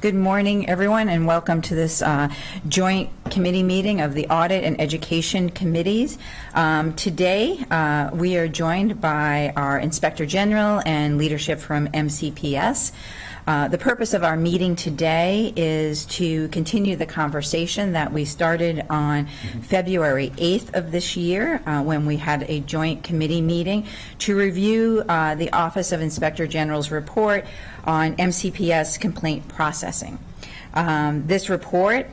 Good morning, everyone, and welcome to this joint committee meeting of the Audit and Education Committees. Today, we are joined by our Inspector General and leadership from MCPS. The purpose of our meeting today is to continue the conversation that we started on February 8th of this year when we had a joint committee meeting to review the Office of Inspector General's report on MCPS complaint processing. This report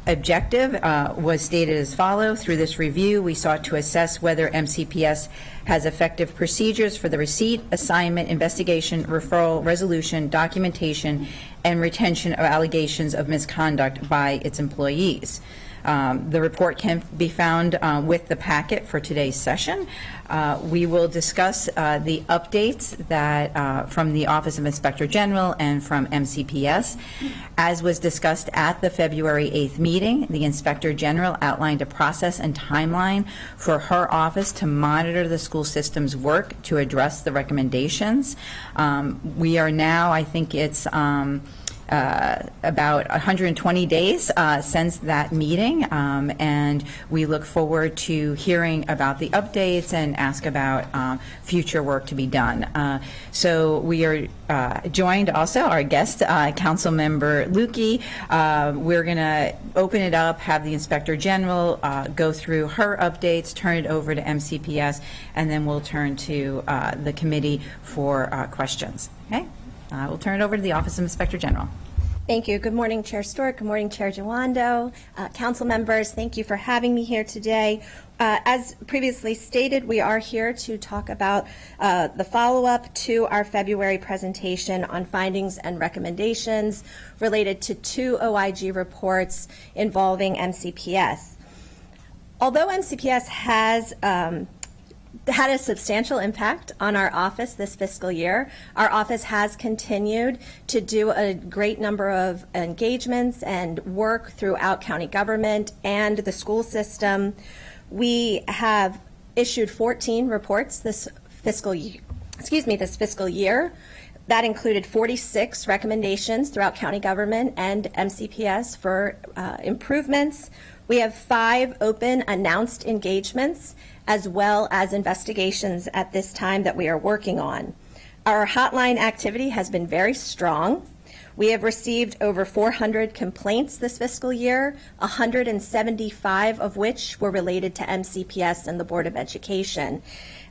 objective was stated as follows. Through this review, we sought to assess whether MCPS has effective procedures for the receipt, assignment, investigation, referral, resolution, documentation, and retention of allegations of misconduct by its employees. The report can be found with the packet for today's session. We will discuss the updates that from the Office of Inspector General and from MCPS. As was discussed at the February 8th meeting, the Inspector General outlined a process and timeline for her office to monitor the school system's work to address the recommendations. We are now, I think it's about 120 days since that meeting, and we look forward to hearing about the updates and ask about future work to be done. So we are joined also, our guest, Council Member Lukey. We're going to open it up, have the Inspector General go through her updates, turn it over to MCPS, and then we'll turn to the committee for questions. Okay? We'll turn it over to the Office of Inspector General. Thank you. Good morning, Chair Stork. Good morning, Chair Jawando. Council members, thank you for having me here today. As previously stated, we are here to talk about the follow-up to our February presentation on findings and recommendations related to 2 OIG reports involving MCPS. Although MCPS has had a substantial impact on our office this fiscal year. Our office has continued to do a great number of engagements and work throughout county government and the school system. We have issued 14 reports this fiscal year. That included 46 recommendations throughout county government and MCPS for improvements. We have 5 open announced engagements as well as investigations at this time that we are working on. Our hotline activity has been very strong. We have received over 400 complaints this fiscal year, 175 of which were related to MCPS and the Board of Education.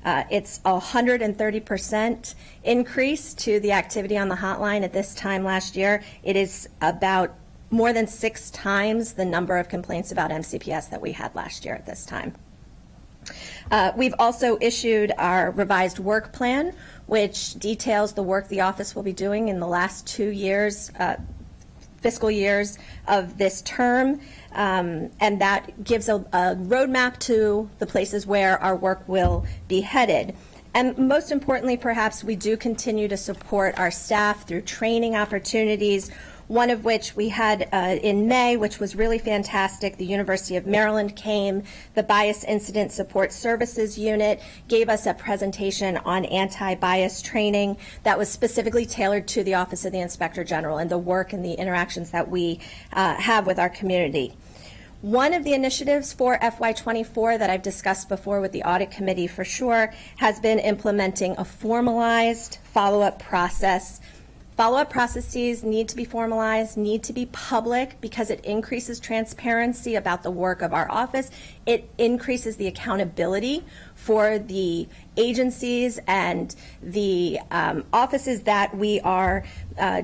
It's a 130% increase to the activity on the hotline at this time last year. It is about more than 6 times the number of complaints about MCPS that we had last year at this time. We've also issued our revised work plan, which details the work the office will be doing in the last 2 years, fiscal years of this term, and that gives a roadmap to the places where our work will be headed. And most importantly, perhaps, we do continue to support our staff through training opportunities, one of which we had in May, which was really fantastic. The University of Maryland came, the Bias Incident Support Services Unit gave us a presentation on anti-bias training that was specifically tailored to the Office of the Inspector General and the work and the interactions that we have with our community. One of the initiatives for FY24 that I've discussed before with the Audit Committee for sure has been implementing a formalized follow-up process. Follow-up processes need to be formalized, need to be public because it increases transparency about the work of our office. It increases the accountability for the agencies and the offices that we are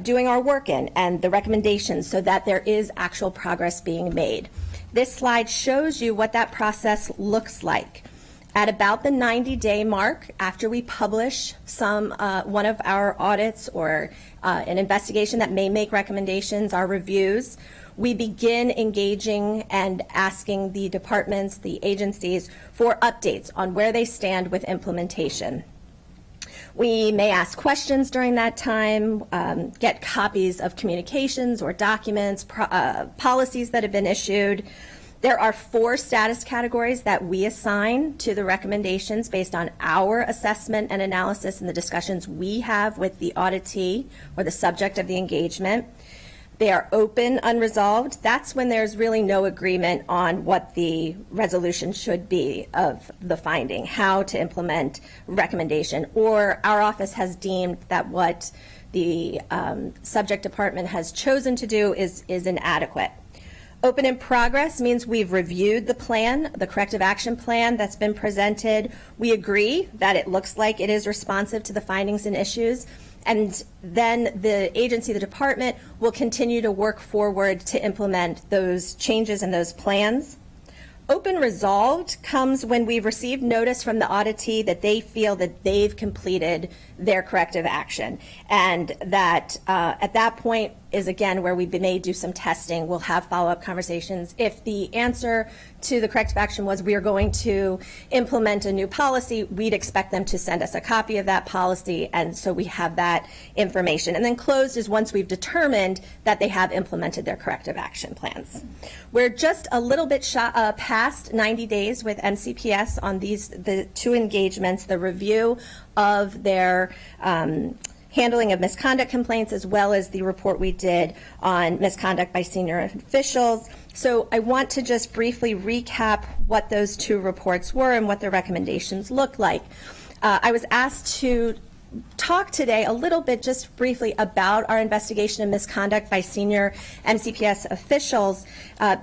doing our work in and the recommendations so that there is actual progress being made. This slide shows you what that process looks like. At about the 90-day mark, after we publish one of our audits or an investigation that may make recommendations, our reviews, we begin engaging and asking the departments, the agencies, for updates on where they stand with implementation. We may ask questions during that time, get copies of communications or documents, policies that have been issued. There are 4 status categories that we assign to the recommendations based on our assessment and analysis and the discussions we have with the auditee or the subject of the engagement. they are open, unresolved, that's when there's really no agreement on what the resolution should be of the finding, how to implement recommendation, or our office has deemed that what the subject department has chosen to do is inadequate. Open in progress means we've reviewed the plan, the corrective action plan that's been presented. We agree that it looks like it is responsive to the findings and issues. And then the agency, the department, will continue to work forward to implement those changes and those plans. Open resolved comes when we've received notice from the auditee that they feel that they've completed their corrective action, and that at that point is again where we may do some testing. We'll have follow-up conversations. If the answer to the corrective action was we are going to implement a new policy, we'd expect them to send us a copy of that policy, and so we have that information. And then closed is once we've determined that they have implemented their corrective action plans. We're just a little bit past 90 days with MCPS on the two engagements, the review of their handling of misconduct complaints, as well as the report we did on misconduct by senior officials. So I want to just briefly recap what those two reports were and what the recommendations look like. I was asked to talk today a little bit just briefly about our investigation of misconduct by senior MCPS officials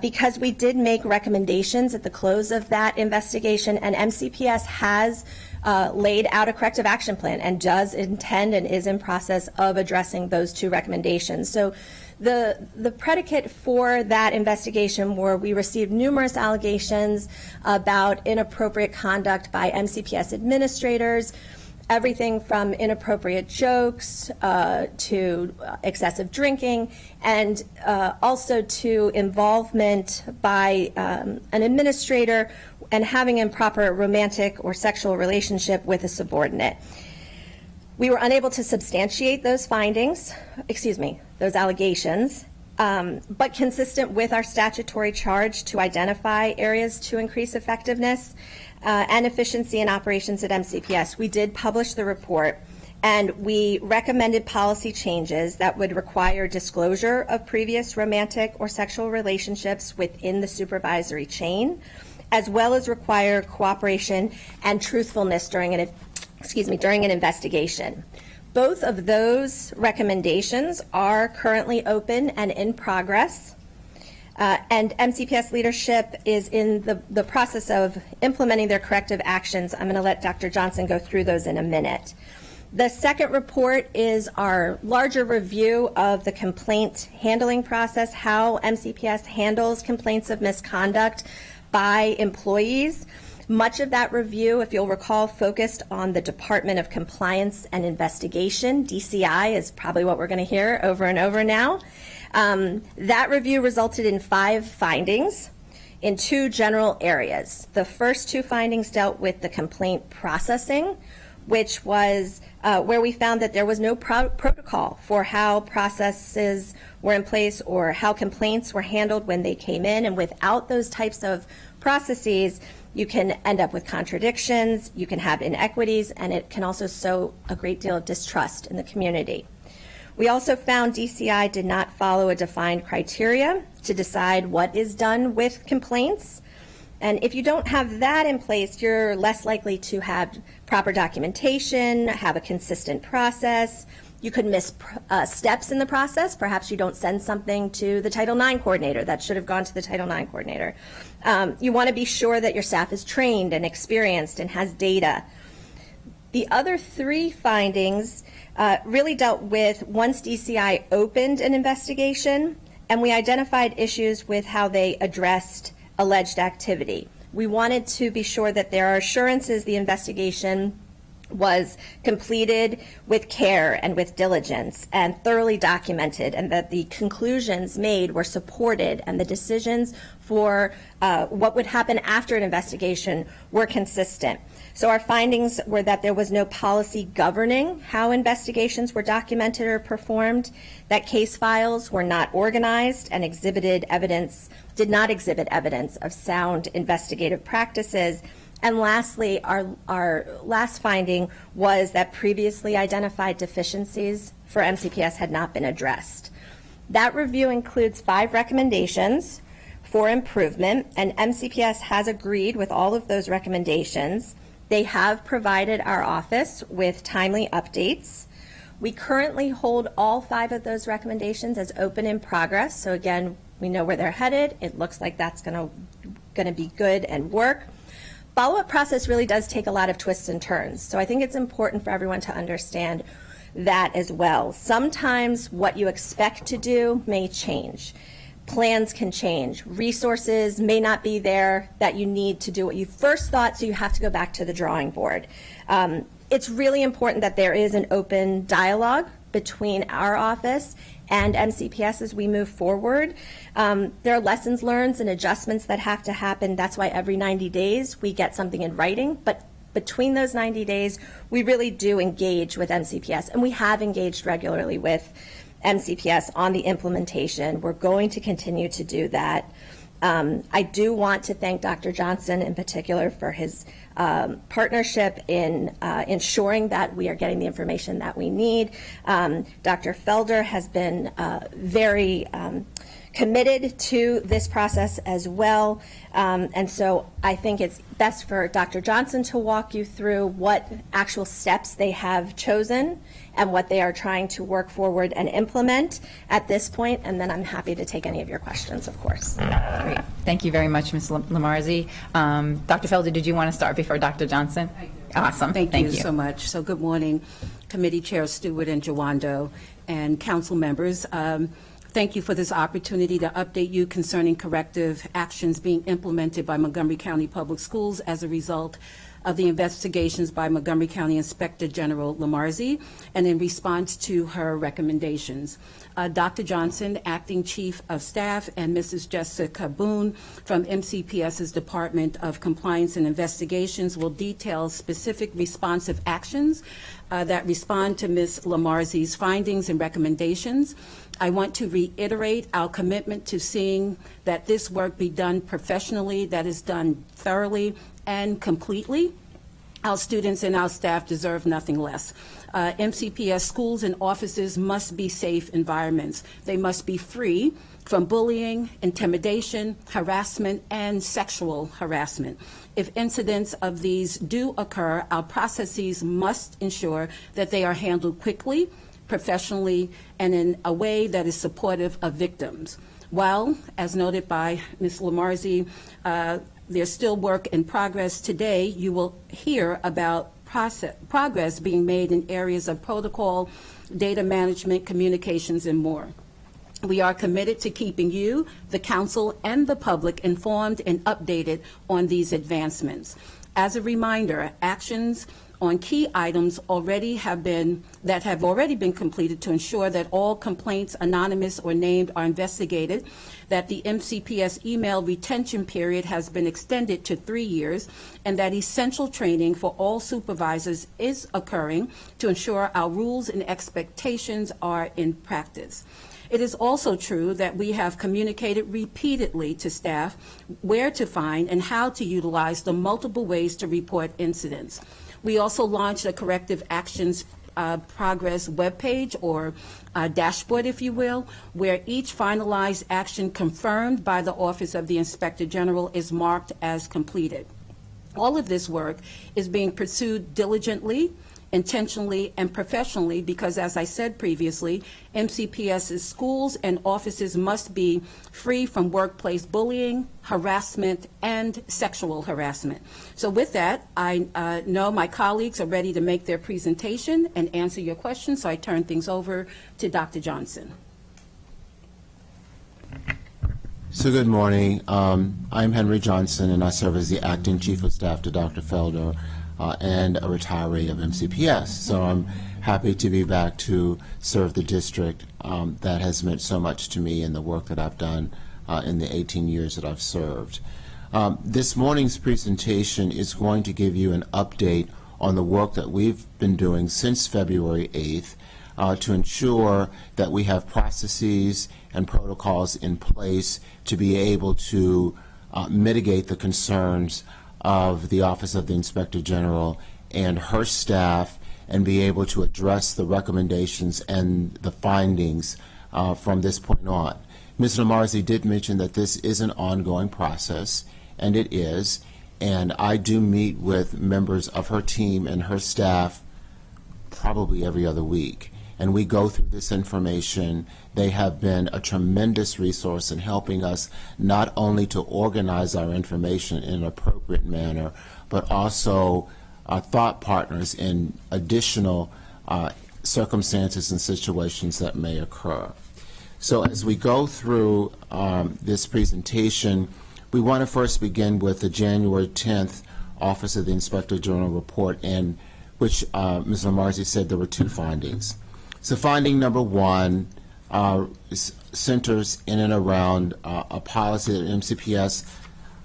because we did make recommendations at the close of that investigation, and MCPS has laid out a corrective action plan and does intend and is in process of addressing those two recommendations. So the predicate for that investigation were we received numerous allegations about inappropriate conduct by MCPS administrators, everything from inappropriate jokes to excessive drinking, and also to involvement by an administrator and having improper romantic or sexual relationship with a subordinate. We were unable to substantiate those findings, those allegations, but consistent with our statutory charge to identify areas to increase effectiveness and efficiency in operations at MCPS, we did publish the report, and we recommended policy changes that would require disclosure of previous romantic or sexual relationships within the supervisory chain, as well as require cooperation and truthfulness during an investigation. Both of those recommendations are currently open and in progress. And MCPS leadership is in the process of implementing their corrective actions. I'm going to let Dr. Johnson go through those in a minute. The second report is our larger review of the complaint handling process, how MCPS handles complaints of misconduct by employees. Much of that review, if you'll recall, focused on the Department of Compliance and Investigation. DCI is probably what we're going to hear over and over now. That review resulted in 5 findings in 2 general areas. The first 2 findings dealt with the complaint processing, which was where we found that there was no protocol for how processes were in place or how complaints were handled when they came in. And without those types of processes, you can end up with contradictions, you can have inequities, and it can also sow a great deal of distrust in the community. We also found DCI did not follow a defined criteria to decide what is done with complaints. And if you don't have that in place, you're less likely to have proper documentation, have a consistent process. You could miss steps in the process. Perhaps you don't send something to the Title IX coordinator that should have gone to the Title IX coordinator. You want to be sure that your staff is trained and experienced and has data. The other 3 findings really dealt with once DCI opened an investigation, and we identified issues with how they addressed alleged activity. We wanted to be sure that there are assurances the investigation was completed with care and with diligence and thoroughly documented, and that the conclusions made were supported and the decisions for what would happen after an investigation were consistent. So our findings were that there was no policy governing how investigations were documented or performed, that case files were not organized and did not exhibit evidence of sound investigative practices. And lastly, our last finding was that previously identified deficiencies for MCPS had not been addressed. That review includes 5 recommendations for improvement, and MCPS has agreed with all of those recommendations. They have provided our office with timely updates. We currently hold all 5 of those recommendations as open in progress. So again, we know where they're headed. It looks like that's going to be good and work. Follow-up process really does take a lot of twists and turns. So I think it's important for everyone to understand that as well. Sometimes what you expect to do may change. Plans can change. Resources may not be there that you need to do what you first thought, so you have to go back to the drawing board. It's really important that there is an open dialogue between our office and MCPS as we move forward. There are lessons learned and adjustments that have to happen. That's why every 90 days we get something in writing. But between those 90 days, we really do engage with MCPS, and we have engaged regularly with MCPS on the implementation. We're going to continue to do that. I do want to thank Dr. Johnson in particular for his partnership in ensuring that we are getting the information that we need. Dr. Felder has been very committed to this process as well. And so I think it's best for Dr. Johnson to walk you through what actual steps they have chosen and what they are trying to work forward and implement at this point, and then I'm happy to take any of your questions, of course. Great. Thank you very much, Ms. Lamarzi. Dr. Felder, did you want to start before Dr. Johnson? I do. Awesome. Thank you so much. So good morning, Committee Chair Stewart and Jawando and council members. Thank you for this opportunity to update you concerning corrective actions being implemented by Montgomery County Public Schools as a result of the investigations by Montgomery County Inspector General Lamarzi and in response to her recommendations. Dr. Johnson, Acting Chief of Staff, and Mrs. Jessica Boone from MCPS's Department of Compliance and Investigations will detail specific responsive actions that respond to Ms. Lamarzi's findings and recommendations. I want to reiterate our commitment to seeing that this work be done professionally, that is done thoroughly and completely. Our students and our staff deserve nothing less. MCPS schools and offices must be safe environments. They must be free from bullying, intimidation, harassment, and sexual harassment. If incidents of these do occur, our processes must ensure that they are handled quickly, professionally, and in a way that is supportive of victims. While, as noted by Ms. Lamarzi, there's still work in progress today, you will hear about progress being made in areas of protocol, data management, communications, and more. We are committed to keeping you, the council, and the public informed and updated on these advancements. As a reminder, actions on key items that have already been completed to ensure that all complaints, anonymous or named, are investigated, that the MCPS email retention period has been extended to 3 years, and that essential training for all supervisors is occurring to ensure our rules and expectations are in practice. It is also true that we have communicated repeatedly to staff where to find and how to utilize the multiple ways to report incidents. We also launched a corrective actions progress webpage, or dashboard, if you will, where each finalized action confirmed by the Office of the Inspector General is marked as completed. All of this work is being pursued diligently, intentionally, and professionally because, as I said previously, MCPS's schools and offices must be free from workplace bullying, harassment, and sexual harassment. So with that, I know my colleagues are ready to make their presentation and answer your questions, so I turn things over to Dr. Johnson. So good morning. I'm Henry Johnson, and I serve as the Acting Chief of Staff to Dr. Felder, and a retiree of MCPS. So I'm happy to be back to serve the district that has meant so much to me in the work that I've done in the 18 years that I've served. This morning's presentation is going to give you an update on the work that we've been doing since February 8th to ensure that we have processes and protocols in place to be able to mitigate the concerns of the Office of the Inspector General and her staff, and be able to address the recommendations and the findings from this point on. Ms. Lamarzi did mention that this is an ongoing process, and it is, and I do meet with members of her team and her staff probably every other week, and we go through this information. They have been a tremendous resource in helping us not only to organize our information in an appropriate manner, but also thought partners in additional circumstances and situations that may occur. So as we go through this presentation, we want to first begin with the January 10th Office of the Inspector General report, in which Ms. Lamarzi said there were two findings. So finding number one centers in and around a policy that MCPS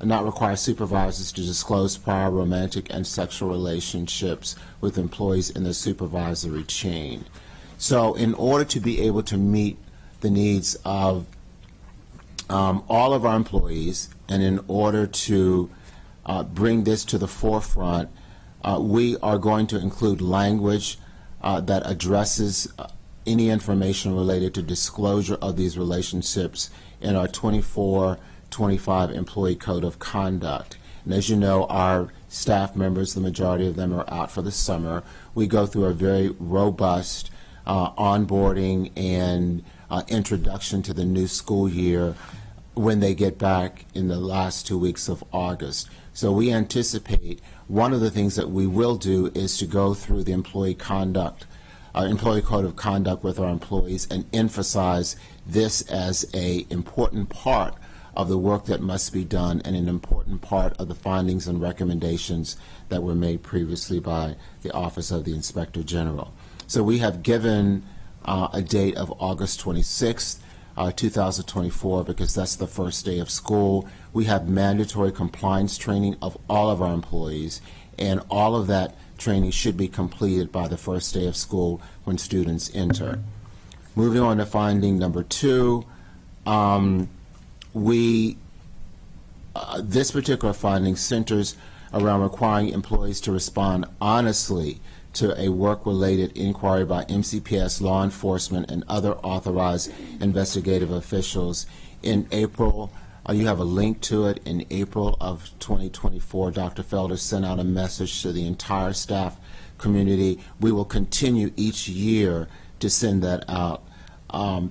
not require supervisors to disclose prior romantic and sexual relationships with employees in the supervisory chain. So in order to be able to meet the needs of all of our employees, and in order to bring this to the forefront, we are going to include language that addresses any information related to disclosure of these relationships in our 24-25 Employee Code of Conduct. And as you know, our staff members, the majority of them are out for the summer. We go through a very robust onboarding and introduction to the new school year when they get back in the last 2 weeks of August. So we anticipate one of the things that we will do is to go through the employee code of conduct with our employees and emphasize this as an important part of the work that must be done and an important part of the findings and recommendations that were made previously by the Office of the Inspector General. So we have given a date of August 26th, 2024, because that's the first day of school. We have mandatory compliance training of all of our employees, and all of that training should be completed by the first day of school when students enter. Moving on to finding number two, this particular finding centers around requiring employees to respond honestly to a work-related inquiry by MCPS, law enforcement, and other authorized investigative officials. In April, you have a link to it. In April of 2024, Dr. Felder sent out a message to the entire staff community. We will continue each year to send that out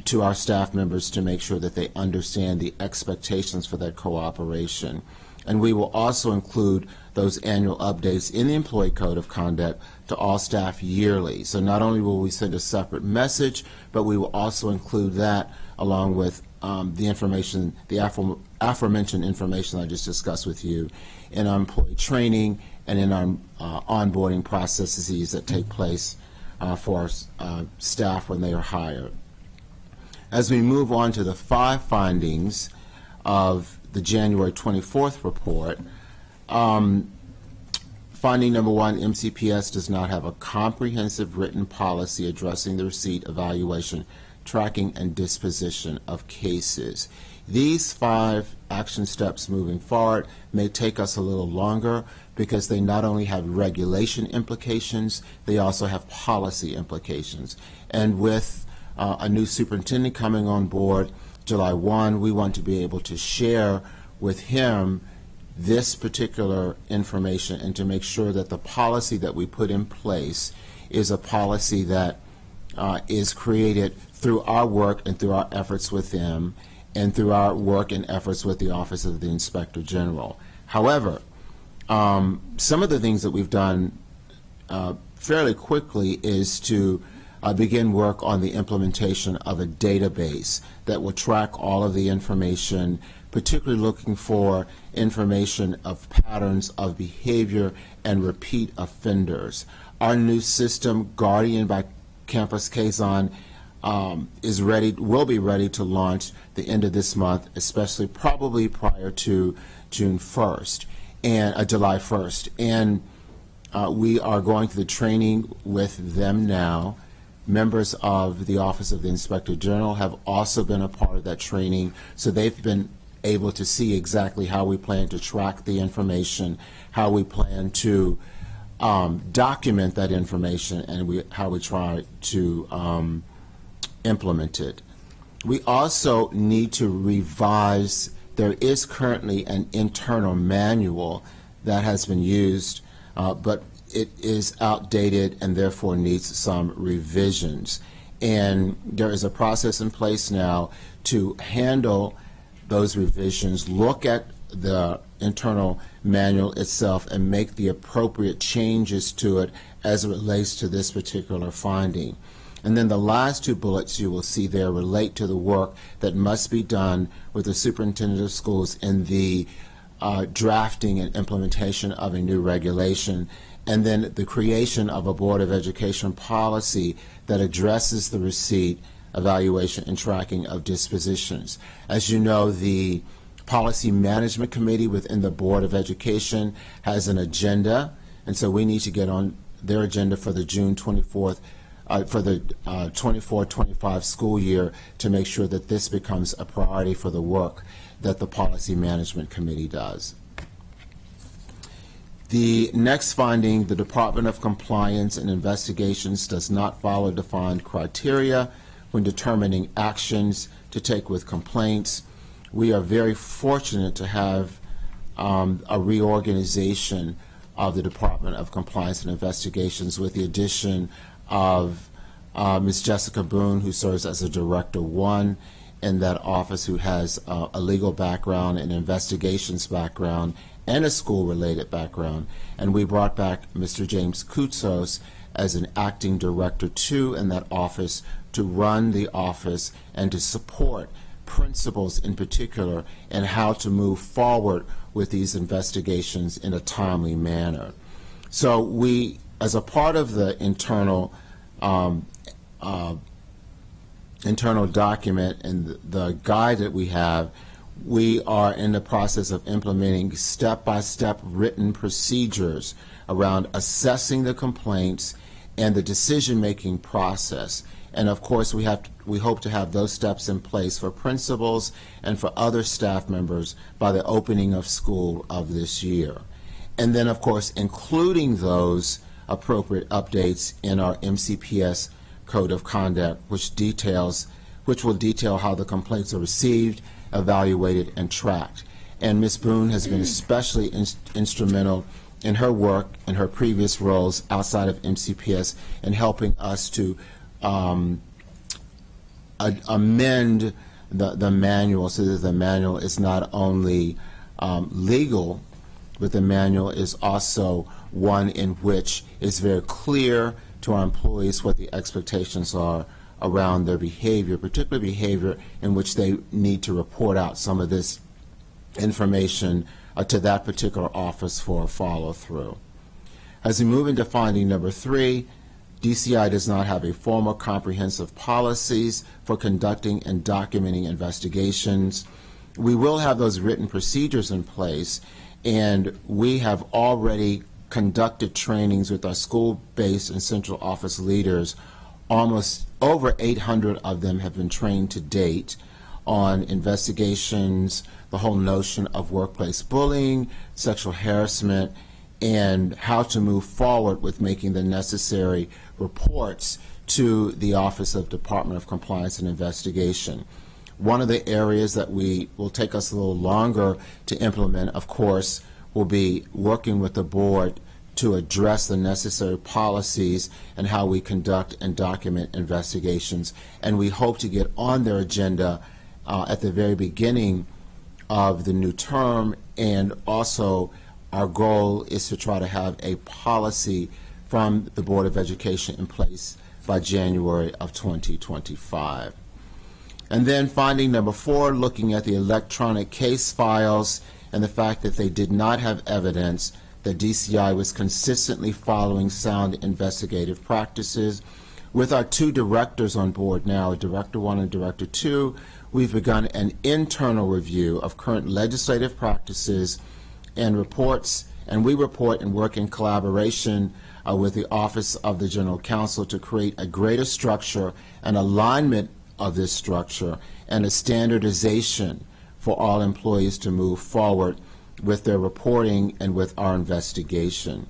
to our staff members to make sure that they understand the expectations for that cooperation. And we will also include those annual updates in the Employee Code of Conduct to all staff yearly. So not only will we send a separate message, but we will also include that along with the information, the aforementioned information I just discussed with you, in our employee training and in our onboarding processes that take place for our staff when they are hired. As we move on to the 5 findings of the January 24th report, finding number 1, MCPS does not have a comprehensive written policy addressing the receipt, evaluation, tracking, and disposition of cases. These 5 action steps moving forward may take us a little longer because they not only have regulation implications, they also have policy implications. And with a new superintendent coming on board July 1, we want to be able to share with him this particular information and to make sure that the policy that we put in place is a policy that is created through our work and through our efforts with them and through our work and efforts with the Office of the Inspector General. However, some of the things that we've done fairly quickly is to begin work on the implementation of a database that will track all of the information, particularly looking for information of patterns of behavior and repeat offenders. Our new system, Guardian by Campus Kazan, will be ready to launch the end of this month, especially probably prior to June 1st and July 1st. And we are going through the training with them now. Members of the Office of the Inspector General have also been a part of that training, so they've been able to see exactly how we plan to track the information, how we plan to document that information, and how we try to implement it. We also need to revise. There is currently an internal manual that has been used, but it is outdated and therefore needs some revisions. And there is a process in place now to handle those revisions, look at the internal manual itself, and make the appropriate changes to it as it relates to this particular finding. And then the last two bullets you will see there relate to the work that must be done with the superintendent of schools in the drafting and implementation of a new regulation, and then the creation of a Board of Education policy that addresses the receipt, evaluation, and tracking of dispositions. As you know, the Policy Management Committee within the Board of Education has an agenda, and so we need to get on their agenda for the June 24th, for the 24-25 school year, to make sure that this becomes a priority for the work that the Policy Management Committee does. The next finding, the Department of Compliance and Investigations does not follow defined criteria when determining actions to take with complaints. We are very fortunate to have a reorganization of the Department of Compliance and Investigations with the addition of Ms. Jessica Boone, who serves as a Director 1 in that office, who has a legal background, an investigations background, and a school-related background. And we brought back Mr. James Koutsos as an Acting Director 2 in that office to run the office and to support principals in particular and how to move forward with these investigations in a timely manner. So we, as a part of the internal document and the guide that we have, we are in the process of implementing step-by-step written procedures around assessing the complaints and the decision-making process. And of course, we hope to have those steps in place for principals and for other staff members by the opening of school of this year. And then, of course, including those appropriate updates in our MCPS Code of Conduct, which will detail how the complaints are received, evaluated, and tracked. And Ms. Boone has been especially instrumental in her work and her previous roles outside of MCPS in helping us to amend the manual so that the manual is not only legal, but the manual is also one in which it's very clear to our employees what the expectations are around their behavior, particularly behavior in which they need to report out some of this information to that particular office for follow-through. As we move into finding number 3, DCI does not have a formal comprehensive policies for conducting and documenting investigations. We will have those written procedures in place, and we have already conducted trainings with our school-based and central office leaders. Almost over 800 of them have been trained to date on investigations, the whole notion of workplace bullying, sexual harassment, and how to move forward with making the necessary reports to the Office of Department of Compliance and Investigation. One of the areas that will take us a little longer to implement, of course, will be working with the board to address the necessary policies and how we conduct and document investigations. And we hope to get on their agenda at the very beginning of the new term, and also our goal is to try to have a policy from the Board of Education in place by January of 2025. And then finding number 4, looking at the electronic case files and the fact that they did not have evidence that DCI was consistently following sound investigative practices. With our 2 directors on board now, Director 1 and Director 2, we've begun an internal review of current legislative practices and reports, and we report and work in collaboration with the Office of the General Counsel to create a greater structure and alignment of this structure and a standardization for all employees to move forward with their reporting and with our investigation.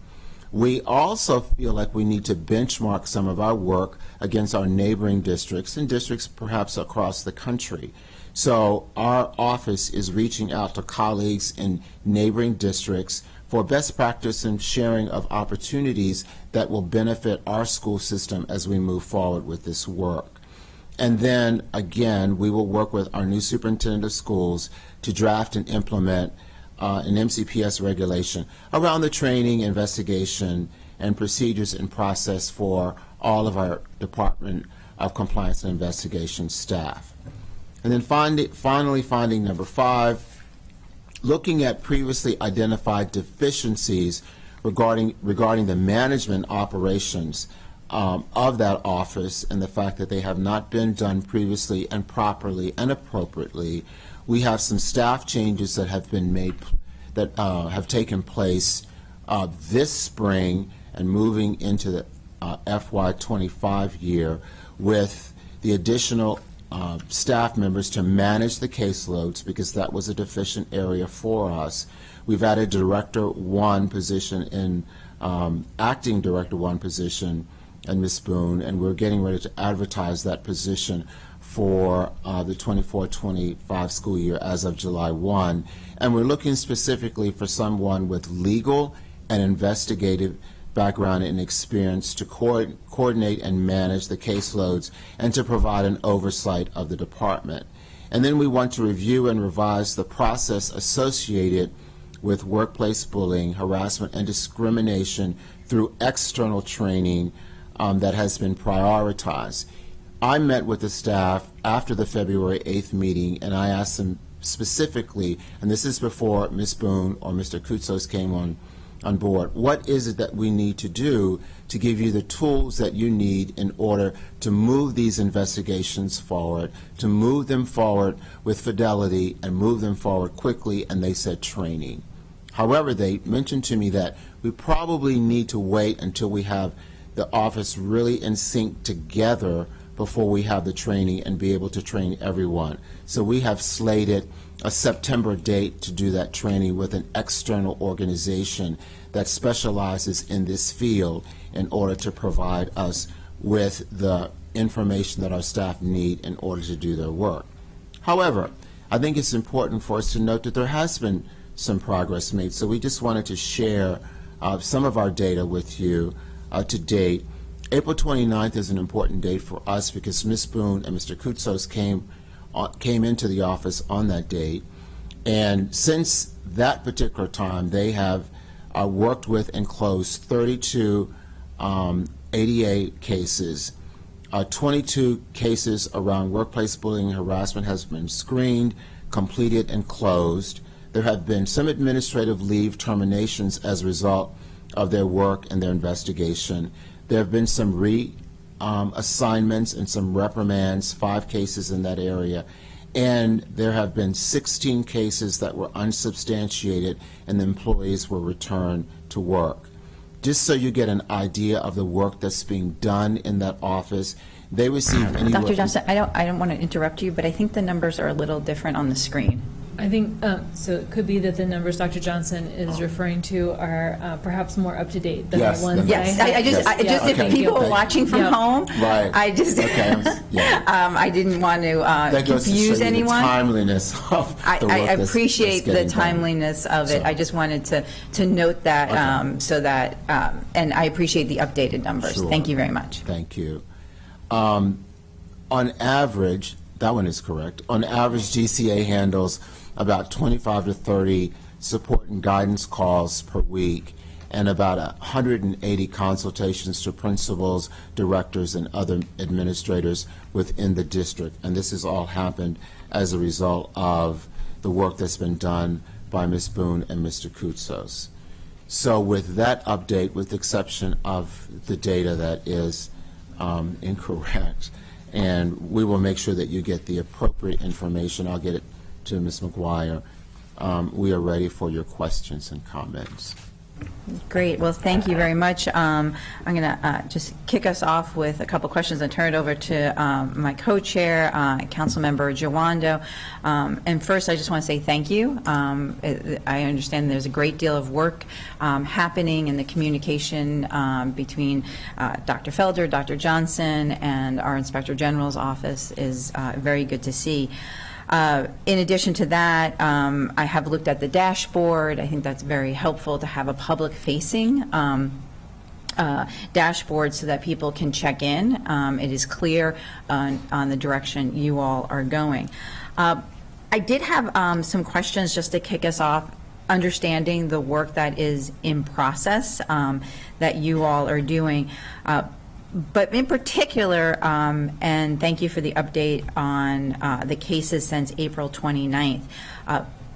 We also feel like we need to benchmark some of our work against our neighboring districts and districts perhaps across the country. So our office is reaching out to colleagues in neighboring districts for best practice and sharing of opportunities that will benefit our school system as we move forward with this work. And then, again, we will work with our new superintendent of schools to draft and implement an MCPS regulation around the training, investigation, and procedures and process for all of our Department of Compliance and Investigation staff. And then finally, finding number 5, looking at previously identified deficiencies regarding the management operations of that office and the fact that they have not been done previously and properly and appropriately. We have some staff changes that have been made, that have taken place this spring and moving into the FY25 year with the additional staff members to manage the caseloads, because that was a deficient area for us. We've added Director 1 position in Acting Director 1 position and Ms. Boone, and we're getting ready to advertise that position for the 24-25 school year as of July 1. And we're looking specifically for someone with legal and investigative background and experience to coordinate and manage the caseloads and to provide an oversight of the department. And then we want to review and revise the process associated with workplace bullying, harassment, and discrimination through external training that has been prioritized. I met with the staff after the February 8th meeting, and I asked them specifically, and this is before Ms. Boone or Mr. Koutsos came on board, what is it that we need to do to give you the tools that you need in order to move these investigations forward, to move them forward with fidelity and move them forward quickly, and they said training. However, they mentioned to me that we probably need to wait until we have the office really in sync together before we have the training and be able to train everyone. So we have slated a September date to do that training with an external organization that specializes in this field in order to provide us with the information that our staff need in order to do their work. However, I think it's important for us to note that there has been some progress made, so we just wanted to share some of our data with you to date. April 29th is an important date for us because Ms. Boone and Mr. Koutsos came into the office on that date, and since that particular time they have worked with and closed 32 ADA cases. 22 cases around workplace bullying and harassment has been screened, completed, and closed. There have been some administrative leave terminations as a result of their work and their investigation. There have been some assignments and some reprimands, 5 cases in that area, and there have been 16 cases that were unsubstantiated and the employees were returned to work. Just so you get an idea of the work that's being done in that office, they receive anywhere. Dr. Johnson, I don't want to interrupt you, but I think the numbers are a little different on the screen. I think, so it could be that the numbers Dr. Johnson is referring to are perhaps more up to date than the ones Yes, I just okay. if people are watching from home, right. I just, I didn't want to confuse anyone. The timeliness of the work I appreciate the timeliness of it. I just wanted to note that so that, and I appreciate the updated numbers. Sure. Thank you very much. Thank you. On average, that one is correct. On average, GCA handles about 25 to 30 support and guidance calls per week and about 180 consultations to principals, directors, and other administrators within the district. And this has all happened as a result of the work that's been done by Ms. Boone and Mr. Koutsos. So with that update, with the exception of the data that is incorrect, and we will make sure that you get the appropriate information. I'll get it to Ms. McGuire. We are ready for your questions and comments. Great. Well, thank you very much. I'm going to just kick us off with a couple questions and turn it over to my co-chair, Councilmember Jawando. And first, I just want to say thank you. I understand there's a great deal of work happening in the communication between Dr. Felder, Dr. Johnson, and our Inspector General's office is very good to see. In addition to that, I have looked at the dashboard. I think that's very helpful to have a public-facing dashboard so that people can check in. It is clear on the direction you all are going. I did have some questions just to kick us off, understanding the work that is in process that you all are doing. But in particular, and thank you for the update on the cases since April 29th,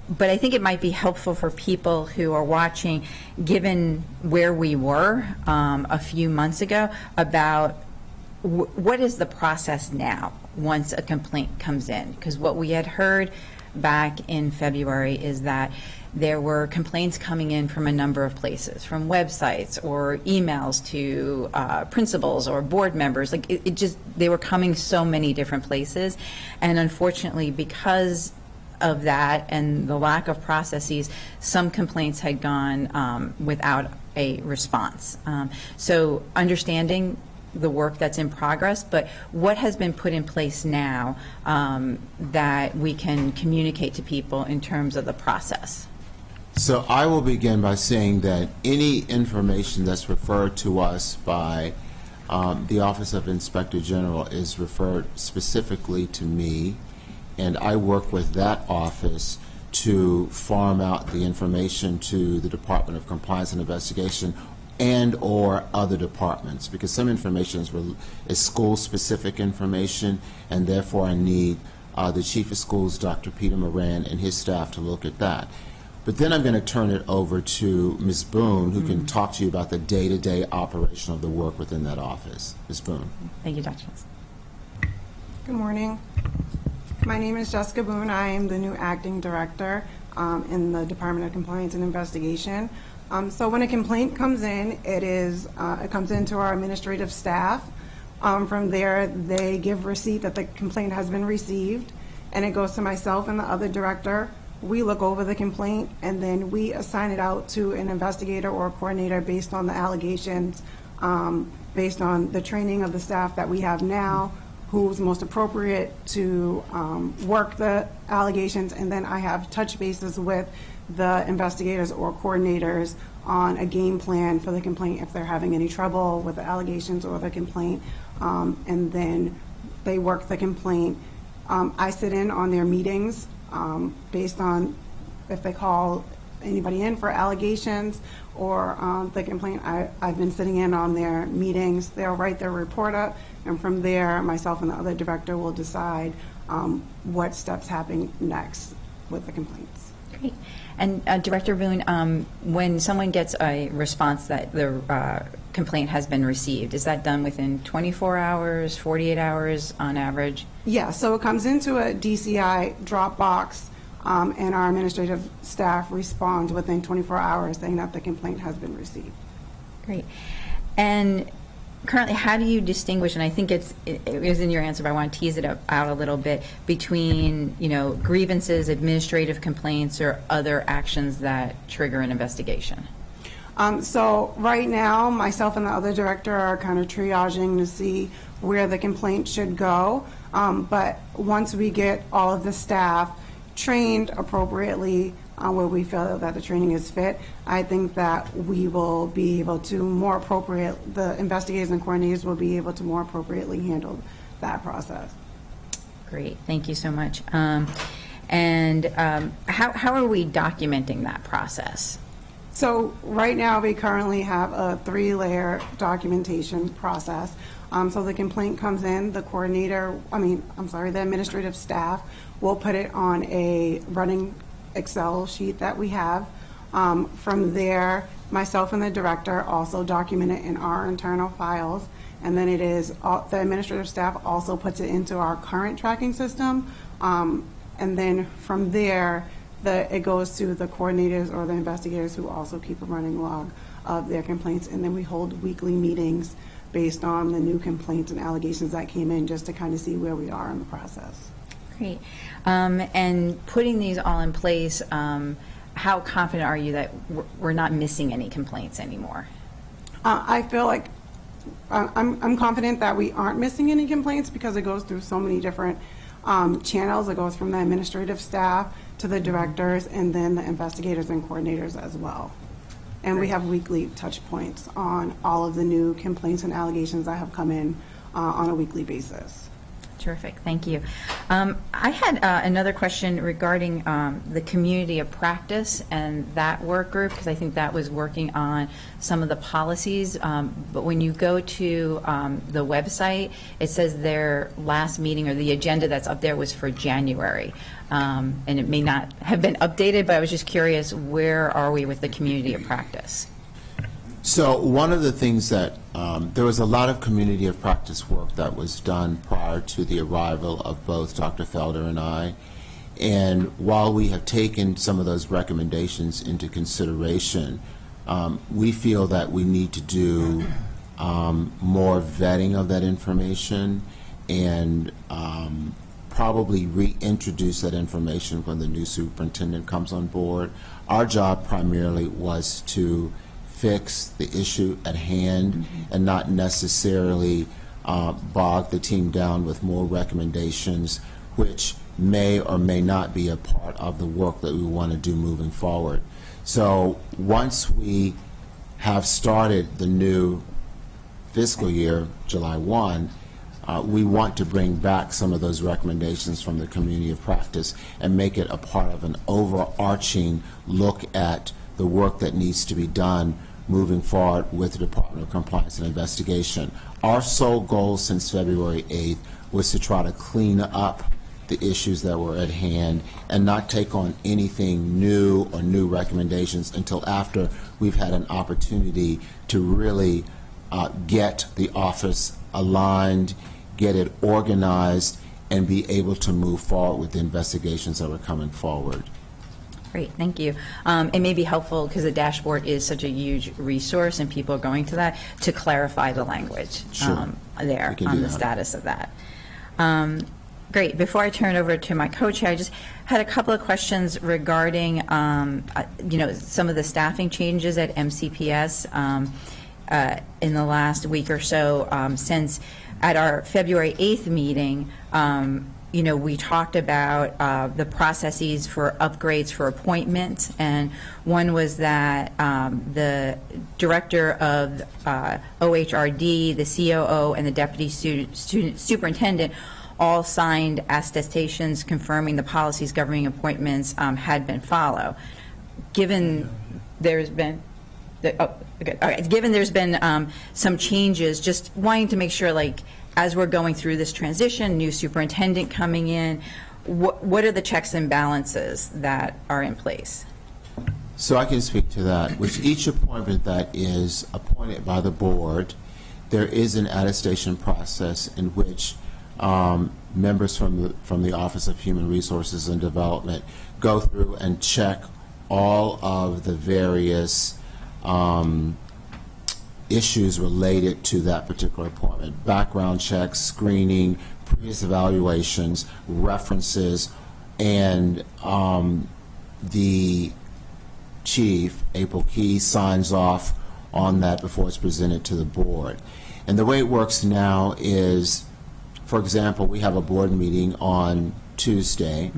but I think it might be helpful for people who are watching, given where we were a few months ago, about what is the process now once a complaint comes in? Because what we had heard back in February is that there were complaints coming in from a number of places, from websites or emails to principals or board members. Like it just, they were coming so many different places. And unfortunately, because of that and the lack of processes, some complaints had gone without a response. So understanding the work that's in progress, but what has been put in place now that we can communicate to people in terms of the process? So I will begin by saying that any information that's referred to us by the Office of Inspector General is referred specifically to me, and I work with that office to farm out the information to the Department of Compliance and Investigation and or other departments, because some information is school-specific information, and therefore I need the Chief of Schools, Dr. Peter Moran, and his staff to look at that. But then I'm going to turn it over to Ms. Boone, who can talk to you about the day-to-day operation of the work within that office. Ms. Boone. Thank you, Dr. Johnson. Good morning. My name is Jessica Boone. I am the new acting director in the Department of Compliance and Investigation. So when a complaint comes in, it comes into our administrative staff. From there, they give receipt that the complaint has been received, and it goes to myself and the other director. We look over the complaint, and then we assign it out to an investigator or a coordinator based on the allegations, based on the training of the staff that we have now, who's most appropriate to work the allegations, and then I have touch bases with the investigators or coordinators on a game plan for the complaint if they're having any trouble with the allegations or the complaint, and then they work the complaint. I sit in on their meetings based on if they call anybody in for allegations or the complaint. I've been sitting in on their meetings. They'll write their report up, and from there, myself and the other director will decide what steps happen next with the complaints. Great. And Director Boone, when someone gets a response that the complaint has been received, is that done within 24 hours, 48 hours on average? Yeah, so it comes into a DCI Dropbox, and our administrative staff responds within 24 hours saying that the complaint has been received. Great. And currently, how do you distinguish, and I think it was in your answer, but I want to tease it out a little bit, between, grievances, administrative complaints, or other actions that trigger an investigation? So right now, myself and the other director are kind of triaging to see where the complaint should go. But once we get all of the staff trained appropriately where we feel that the training is fit, I think that we will be able to the investigators and coordinators will be able to more appropriately handle that process. Great, thank you so much. How are we documenting that process? So right now we currently have a 3-layer documentation process. So the complaint comes in, the administrative staff will put it on a running Excel sheet that we have. From there, myself and the director also document it in our internal files, and then the administrative staff also puts it into our current tracking system, and then from there, it goes to the coordinators or the investigators who also keep a running log of their complaints. And then we hold weekly meetings based on the new complaints and allegations that came in, just to kind of see where we are in the process. Great. And putting these all in place, how confident are you that we're not missing any complaints anymore? I feel like I'm confident that we aren't missing any complaints, because it goes through so many different channels. It goes from the administrative staff to the directors, and then the investigators and coordinators as well. And we have weekly touch points on all of the new complaints and allegations that have come in on a weekly basis. Terrific, thank you. I had another question regarding the community of practice and that work group, because I think that was working on some of the policies. But when you go to the website, it says their last meeting, or the agenda that's up there, was for January. And it may not have been updated, but I was just curious, where are we with the community of practice? So one of the things that, there was a lot of community of practice work that was done prior to the arrival of both Dr. Felder and I. And while we have taken some of those recommendations into consideration, we feel that we need to do more vetting of that information, and probably reintroduce that information when the new superintendent comes on board. Our job primarily was to fix the issue at hand, and not necessarily bog the team down with more recommendations, which may or may not be a part of the work that we want to do moving forward. So once we have started the new fiscal year, July 1, we want to bring back some of those recommendations from the community of practice and make it a part of an overarching look at the work that needs to be done moving forward with the Department of Compliance and Investigation. Our sole goal since February 8th was to try to clean up the issues that were at hand and not take on anything new or new recommendations until after we've had an opportunity to really get the office aligned, get it organized, and be able to move forward with the investigations that were coming forward. Great, thank you. It may be helpful, because the dashboard is such a huge resource and people are going to that, to clarify the language there on the status of that. Great. Before I turn it over to my co-chair, I just had a couple of questions regarding some of the staffing changes at MCPS in the last week or so, since at our February 8th meeting, we talked about the processes for upgrades for appointments, and one was that the director of OHRD, the COO, and the deputy student superintendent all signed attestations confirming the policies governing appointments had been followed. Given there's been given there's been some changes, just wanting to make sure, like, as we're going through this transition, new superintendent coming in, what are the checks and balances that are in place? So I can speak to that. With each appointment that is appointed by the board, there is an attestation process in which members from the Office of Human Resources and Development go through and check all of the various issues related to that particular appointment: background checks, screening, previous evaluations, references, and the chief, April Key, signs off on that before it's presented to the board. And the way it works now is, for example, we have a board meeting on Tuesday,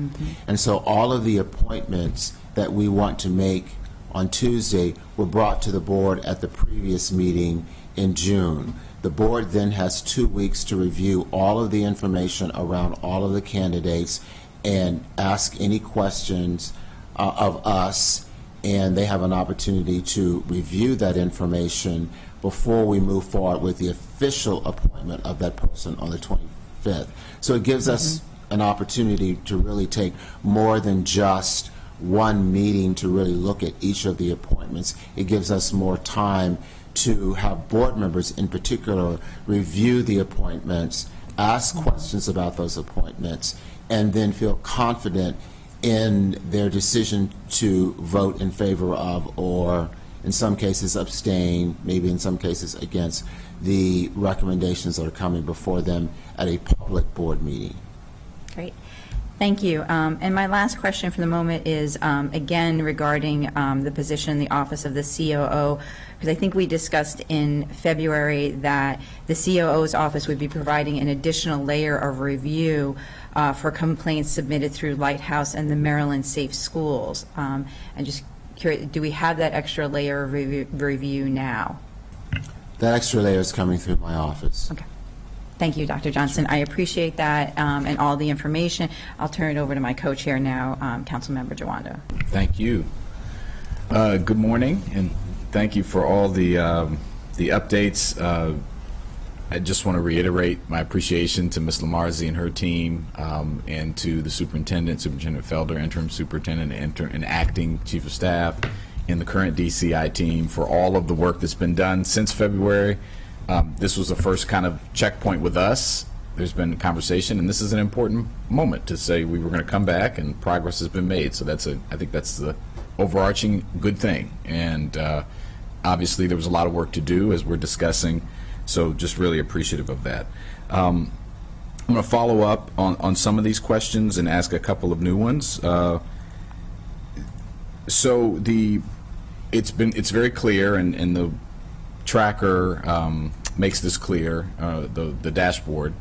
and so all of the appointments that we want to make on Tuesday were brought to the board at the previous meeting in June. The board then has 2 weeks to review all of the information around all of the candidates and ask any questions of us, and they have an opportunity to review that information before we move forward with the official appointment of that person on the 25th. So it gives us an opportunity to really take more than just one meeting to really look at each of the appointments. It gives us more time to have board members in particular review the appointments, ask questions about those appointments, and then feel confident in their decision to vote in favor of, or in some cases abstain, maybe in some cases against, the recommendations that are coming before them at a public board meeting. Great. Thank you. And my last question for the moment is, again, regarding the position in the office of the COO, because I think we discussed in February that the COO's office would be providing an additional layer of review for complaints submitted through Lighthouse and the Maryland Safe Schools. And just curious, do we have that extra layer of review now? That extra layer is coming through my office. Okay. Thank you, Dr. Johnson. I appreciate that and all the information. I'll turn it over to my co-chair now, Councilmember Jawando. Thank you. Good morning, and thank you for all the updates. I just want to reiterate my appreciation to Ms. Lamarzi and her team, and to the Superintendent Felder, Interim Superintendent, and Acting Chief of Staff, and the current DCI team for all of the work that's been done since February. This was the first kind of checkpoint with us. There's been conversation, and this is an important moment to say we were going to come back, and progress has been made. So I think that's the overarching good thing. And obviously there was a lot of work to do as we're discussing, so just really appreciative of that. I'm going to follow up on some of these questions and ask a couple of new ones. So it's very clear, and the tracker makes this clear, the dashboard,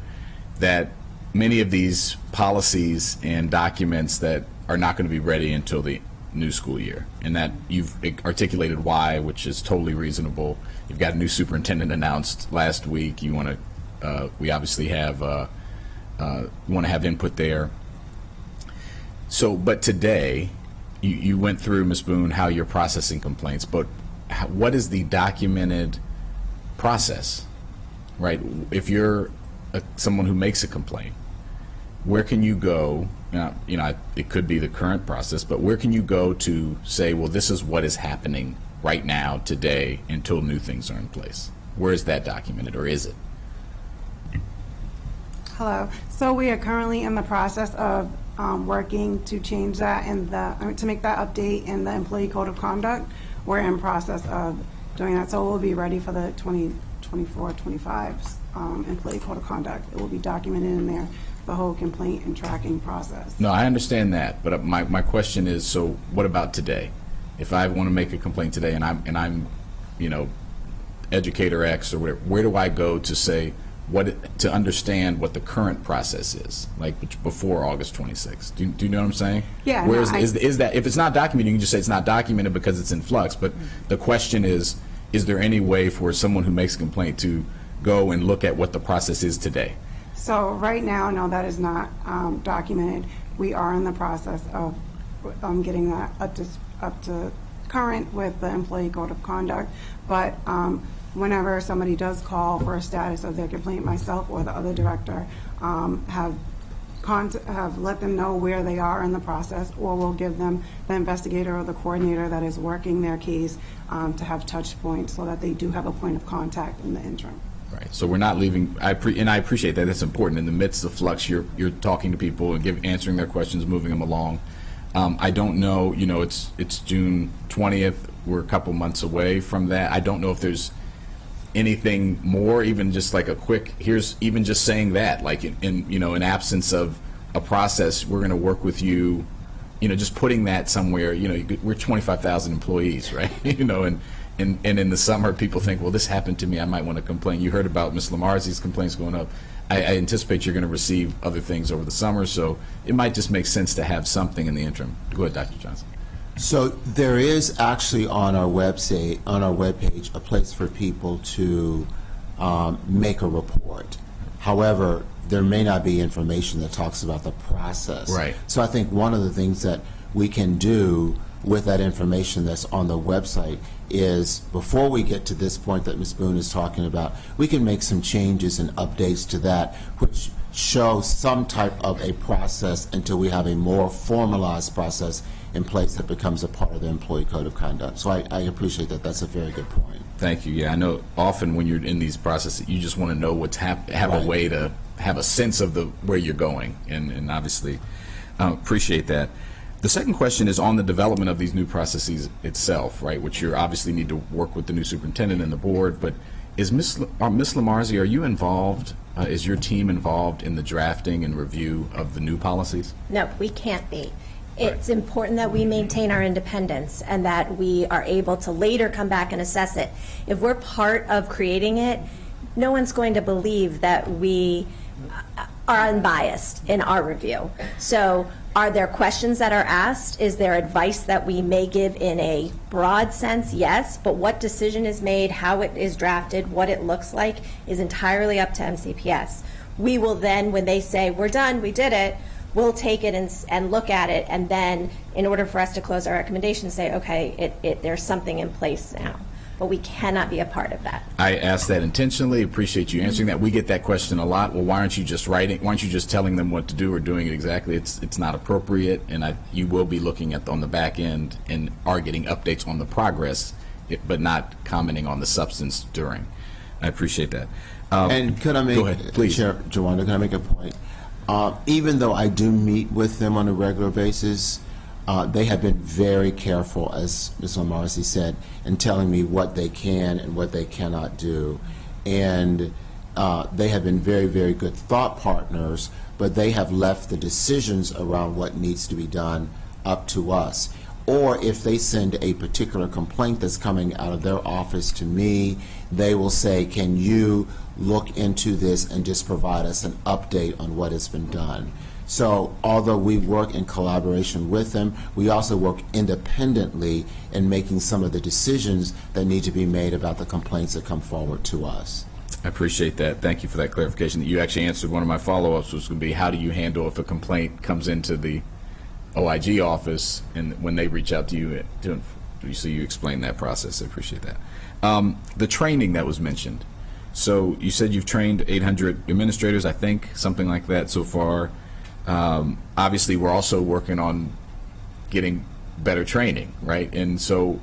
that many of these policies and documents that are not going to be ready until the new school year, and that you've articulated why, which is totally reasonable. You've got a new superintendent announced last week. You want to, we obviously have, want to have input there. So, but today, you went through, Ms. Boone, how you're processing complaints, but what is the documented process, right? If you're someone who makes a complaint, where can you go? It could be the current process, but where can you go to say, well, this is what is happening right now, today, until new things are in place? Where is that documented, or is it? Hello. So we are currently in the process of working to change that to make that update in the Employee Code of Conduct. We're in process of doing that, so we'll be ready for the 2024-25 Employee Code of Conduct. It will be documented in there, the whole complaint and tracking process. No, I understand that, but my question is, so what about today? If I want to make a complaint today, and I'm, educator X or whatever, where do I go to say to understand what the current process is, like before August 26th? Do you know what I'm saying? Yeah. Where is that? If it's not documented, you can just say it's not documented because it's in flux. But the question is there any way for someone who makes a complaint to go and look at what the process is today? So right now, no, that is not documented. We are in the process of getting that up to current with the Employee Code of Conduct. But whenever somebody does call for a status of their complaint, myself or the other director have let them know where they are in the process, or we'll give them the investigator or the coordinator that is working their case to have touch points so that they do have a point of contact in the interim. Right. So we're not leaving. And I appreciate that. That's important. In the midst of flux, you're talking to people and answering their questions, moving them along. I don't know. It's June 20th. We're a couple months away from that. I don't know if there's anything more, even just like a quick. Here's even just saying that, like in absence of a process, we're going to work with you. Just putting that somewhere. We're 25,000 employees, right? And in the summer, people think, well, this happened to me, I might want to complain. You heard about Ms. Lamarzi's complaints going up. I anticipate you're going to receive other things over the summer, so it might just make sense to have something in the interim. Go ahead, Dr. Johnson. So there is actually on our website, on our webpage, a place for people to make a report. However, there may not be information that talks about the process. Right. So I think one of the things that we can do with that information that's on the website is, before we get to this point that Ms. Boone is talking about, we can make some changes and updates to that which show some type of a process until we have a more formalized process in place that becomes a part of the Employee Code of Conduct. So I appreciate that. That's a very good point. Thank you. Yeah, I know often when you're in these processes, you just want to know what's have Right. a way to have a sense of where you're going, and obviously appreciate that. The second question is on the development of these new processes itself, right, which you obviously need to work with the new superintendent and the board, but is Ms. Lamarzi, are you involved, is your team involved in the drafting and review of the new policies? No, we can't be. It's important that we maintain our independence and that we are able to later come back and assess it. If we're part of creating it, no one's going to believe that we are unbiased in our review. So are there questions that are asked? Is there advice that we may give in a broad sense? Yes, but what decision is made, how it is drafted, what it looks like is entirely up to MCPS. We will then, when they say, we're done, we did it, we'll take it and look at it, and then in order for us to close our recommendation, say, okay, there's something in place now. But we cannot be a part of that. I asked that intentionally. Appreciate you answering that. We get that question a lot. Well, why aren't you just writing? Why aren't you just telling them what to do or doing it exactly? It's not appropriate, and you will be looking at on the back end and are getting updates on the progress, but not commenting on the substance during. I appreciate that. And could I make, go ahead, please. Chair Jawanda, can I make a point? Even though I do meet with them on a regular basis, they have been very careful, as Ms. Lamarzi said, in telling me what they can and what they cannot do. And they have been very, very good thought partners, but they have left the decisions around what needs to be done up to us. Or if they send a particular complaint that's coming out of their office to me, they will say, can you look into this and just provide us an update on what has been done? So although we work in collaboration with them, we also work independently in making some of the decisions that need to be made about the complaints that come forward to us. I appreciate that. Thank you for that clarification. You actually answered one of my follow-ups, which would be, how do you handle if a complaint comes into the OIG office and when they reach out to you, so you explain that process. I appreciate that. The training that was mentioned. So you said you've trained 800 administrators, I think, something like that so far. Obviously, we're also working on getting better training, right? And so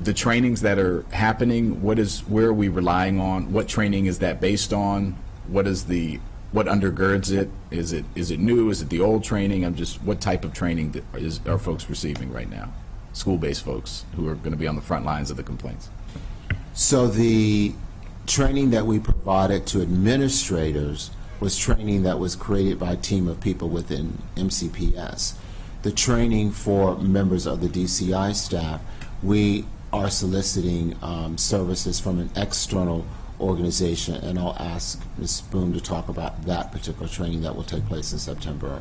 the trainings that are happening, where are we relying on? What training is that based on? What undergirds it? Is it new? Is it the old training? What type of training are folks receiving right now? School-based folks who are going to be on the front lines of the complaints. So the training that we provided to administrators was training that was created by a team of people within MCPS. The training for members of the DCI staff, we are soliciting services from an external organization, and I'll ask Ms. Boone to talk about that particular training that will take place in September.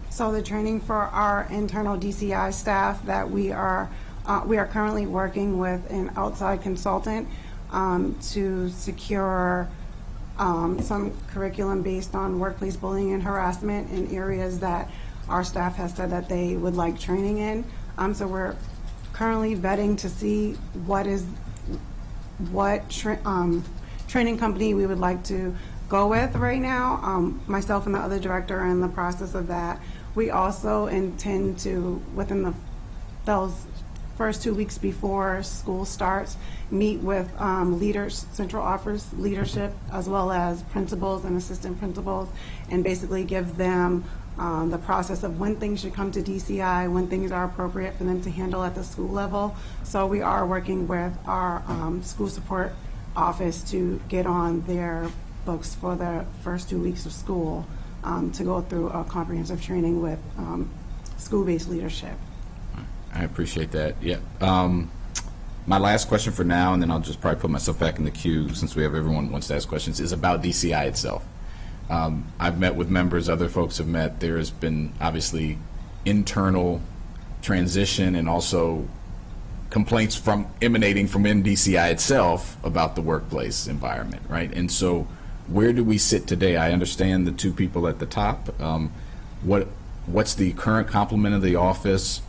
So the training for our internal DCI staff that we are currently working with an outside consultant to secure some curriculum based on workplace bullying and harassment in areas that our staff has said that they would like training in. So we're currently vetting to see what training company we would like to go with right now. Myself and the other director are in the process of that. We also intend to, within those first 2 weeks before school starts, meet with central office leadership, as well as principals and assistant principals, and basically give them the process of when things should come to DCI, when things are appropriate for them to handle at the school level. So we are working with our school support office to get on their books for the first 2 weeks of school to go through a comprehensive training with school-based leadership. I appreciate that. Yeah. My last question for now, and then I'll just probably put myself back in the queue since we have everyone who wants to ask questions, is about DCI itself. I've met with members, other folks have met. There has been obviously internal transition and also complaints emanating from DCI itself about the workplace environment, right? And so where do we sit today? I understand the two people at the top. What's the current complement of the office?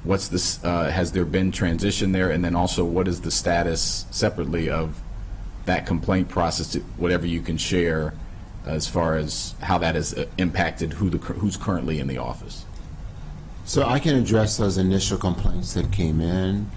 What's this? Has there been transition there? And then also, what is the status separately of that complaint process? Whatever you can share, as far as how that has impacted who's currently in the office. So I can address those initial complaints that came in.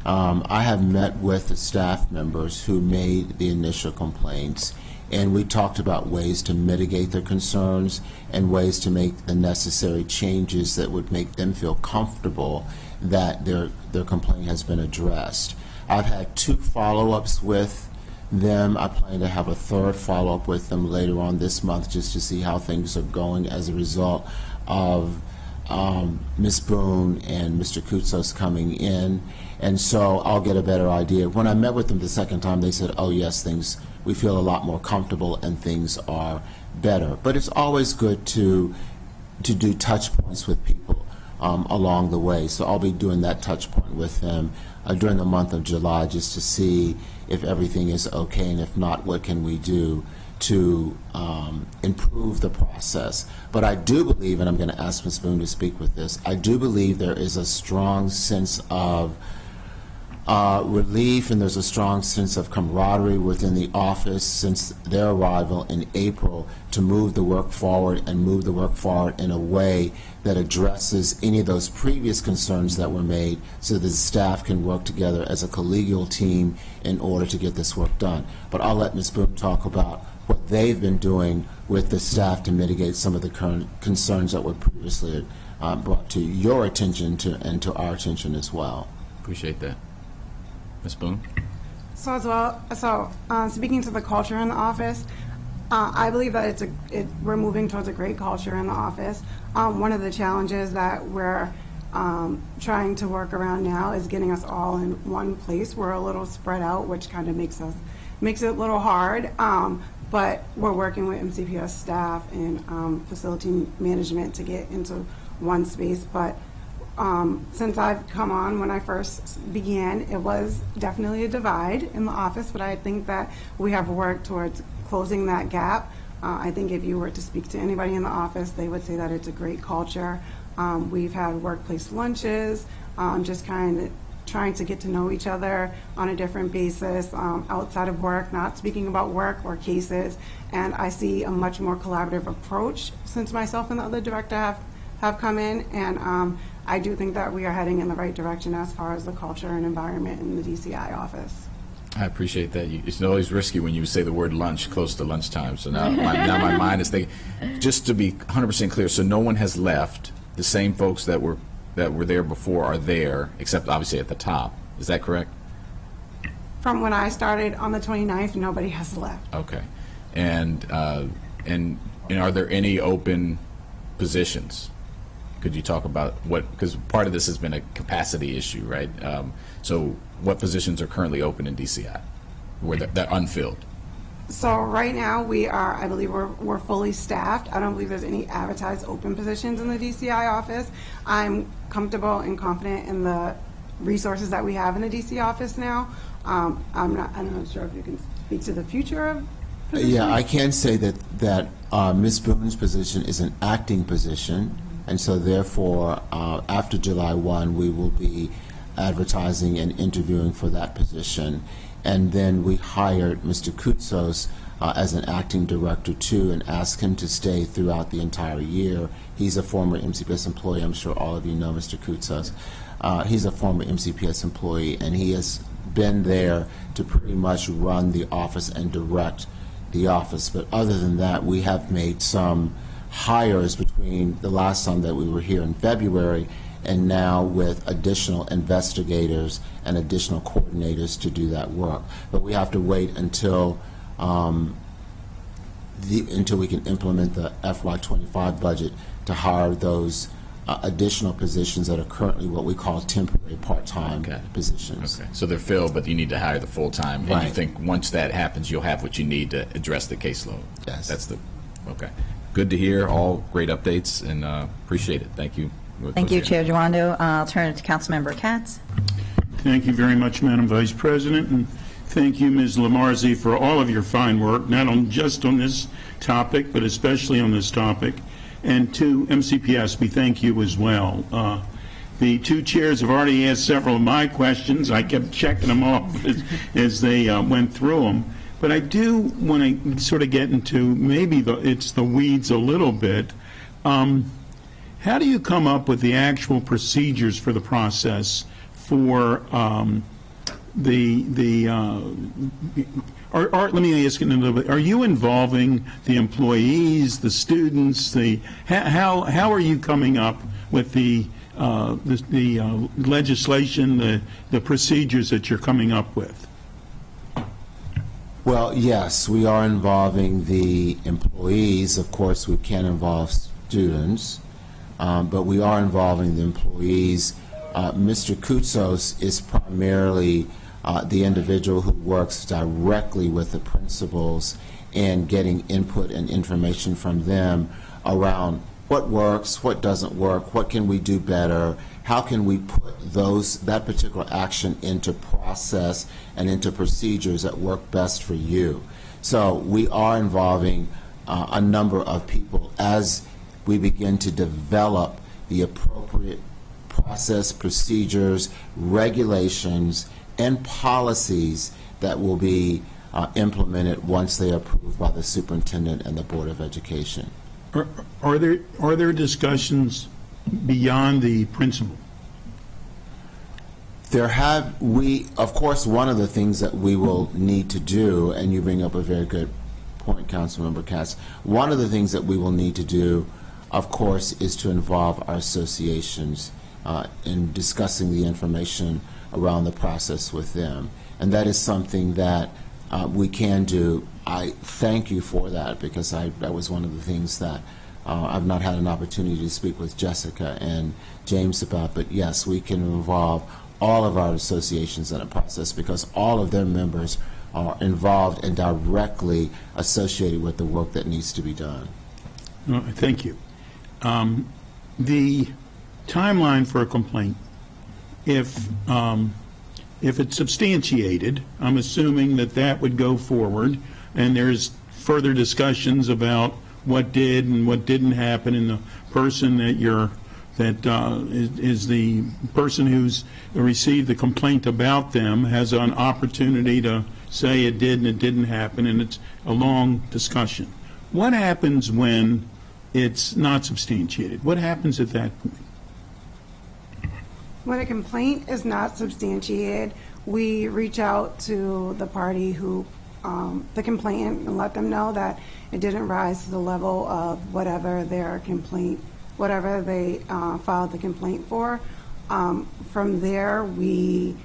I have met with the staff members who made the initial complaints, and we talked about ways to mitigate their concerns and ways to make the necessary changes that would make them feel comfortable that their complaint has been addressed. I've had 2 follow-ups with them. I plan to have a 3rd follow-up with them later on this month just to see how things are going as a result of Ms. Boone and Mr. Koutsos coming in. And so I'll get a better idea. When I met with them the second time, they said, oh yes, we feel a lot more comfortable and things are better. But it's always good to do touch points with people along the way. So I'll be doing that touch point with them during the month of July just to see if everything is okay, and if not, what can we do to improve the process. But I do believe, and I'm going to ask Ms. Boone to speak with this, I do believe there is a strong sense of relief, and there's a strong sense of camaraderie within the office since their arrival in April to move the work forward and move the work forward in a way that addresses any of those previous concerns that were made so that the staff can work together as a collegial team in order to get this work done. But I'll let Ms. Boone talk about what they've been doing with the staff to mitigate some of the current concerns that were previously brought to your attention and to our attention as well. Appreciate that. Ms. Boone? Speaking to the culture in the office, I believe that we're moving towards a great culture in the office. One of the challenges that we're trying to work around now is getting us all in one place. We're a little spread out, which kind of makes it a little hard. But we're working with MCPS staff and facility management to get into one space. But since I've come on, when I first began, it was definitely a divide in the office, but I think that we have worked towards closing that gap. I think if you were to speak to anybody in the office, they would say that it's a great culture. We've had workplace lunches, just kind of trying to get to know each other on a different basis outside of work, not speaking about work or cases. And I see a much more collaborative approach since myself and the other director have come in. And I do think that we are heading in the right direction as far as the culture and environment in the DCI office. I appreciate that. It's always risky when you say the word lunch close to lunchtime. So now my mind is thinking, just to be 100% clear, so no one has left. The same folks that were there before are there, except obviously at the top. Is that correct? From when I started on the 29th, nobody has left. Okay. And are there any open positions? Could you talk about because part of this has been a capacity issue, right? So what positions are currently open in DCI where they're unfilled? So right now I believe we're fully staffed. I don't believe there's any advertised open positions in the DCI office. I'm comfortable and confident in the resources that we have in the DC office now. I'm not sure if you can speak to the future of positions. Yeah, I can say that Ms. Boone's position is an acting position, and so therefore after July 1 we will be advertising and interviewing for that position. And then we hired Mr. Koutsos as an acting director too, and asked him to stay throughout the entire year. He's a former MCPS employee. I'm sure all of you know Mr. Koutsos. He's a former MCPS employee, and he has been there to pretty much run the office and direct the office. But other than that, we have made some hires between the last time that we were here in February and now with additional investigators and additional coordinators to do that work. But we have to wait until we can implement the FY25 budget to hire those additional positions that are currently what we call temporary part-time positions. Okay, so they're filled, but you need to hire the full-time. Right. And you think once that happens, you'll have what you need to address the caseload. Yes. Okay. Good to hear. All great updates, and appreciate it. Thank you. Thank you, Chair Giwando. I'll turn it to Councilmember Katz. Thank you very much, Madam Vice President, and thank you, Ms. Lamarzi, for all of your fine work, not just on this topic, but especially on this topic. And to MCPS, we thank you as well. The two chairs have already asked several of my questions. I kept checking them off as they went through them. But I do want to sort of get into maybe it's the weeds a little bit. How do you come up with the actual procedures for the process for let me ask it in a little bit. Are you involving the employees, the students? How are you coming up with the legislation, the procedures that you're coming up with? Well, yes, we are involving the employees. Of course, we can't involve students, but we are involving the employees. Mr. Koutsos is primarily the individual who works directly with the principals and getting input and information from them around what works, what doesn't work, what can we do better, how can we put that particular action into process and into procedures that work best for you. So we are involving a number of people as we begin to develop the appropriate process, procedures, regulations, and policies that will be implemented once they are approved by the superintendent and the Board of Education. Are there discussions beyond the principal? Of course, one of the things that we will need to do, and you bring up a very good point, Councilmember Katz, one of the things that we will need to do, of course, is to involve our associations in discussing the information around the process with them. And that is something that we can do. I thank you for that, because that was one of the things that I've not had an opportunity to speak with Jessica and James about, but yes, we can involve all of our associations in the process because all of their members are involved and directly associated with the work that needs to be done. Thank you. The timeline for a complaint, if it's substantiated, I'm assuming that would go forward, and there's further discussions about what did and what didn't happen, and the person is the person who's received the complaint about them has an opportunity to say it did and it didn't happen, and it's a long discussion. What happens when it's not substantiated? What happens at that point? When a complaint is not substantiated, we reach out to the party who, the complainant, and let them know that it didn't rise to the level of whatever their complaint, whatever they filed the complaint for. From there, we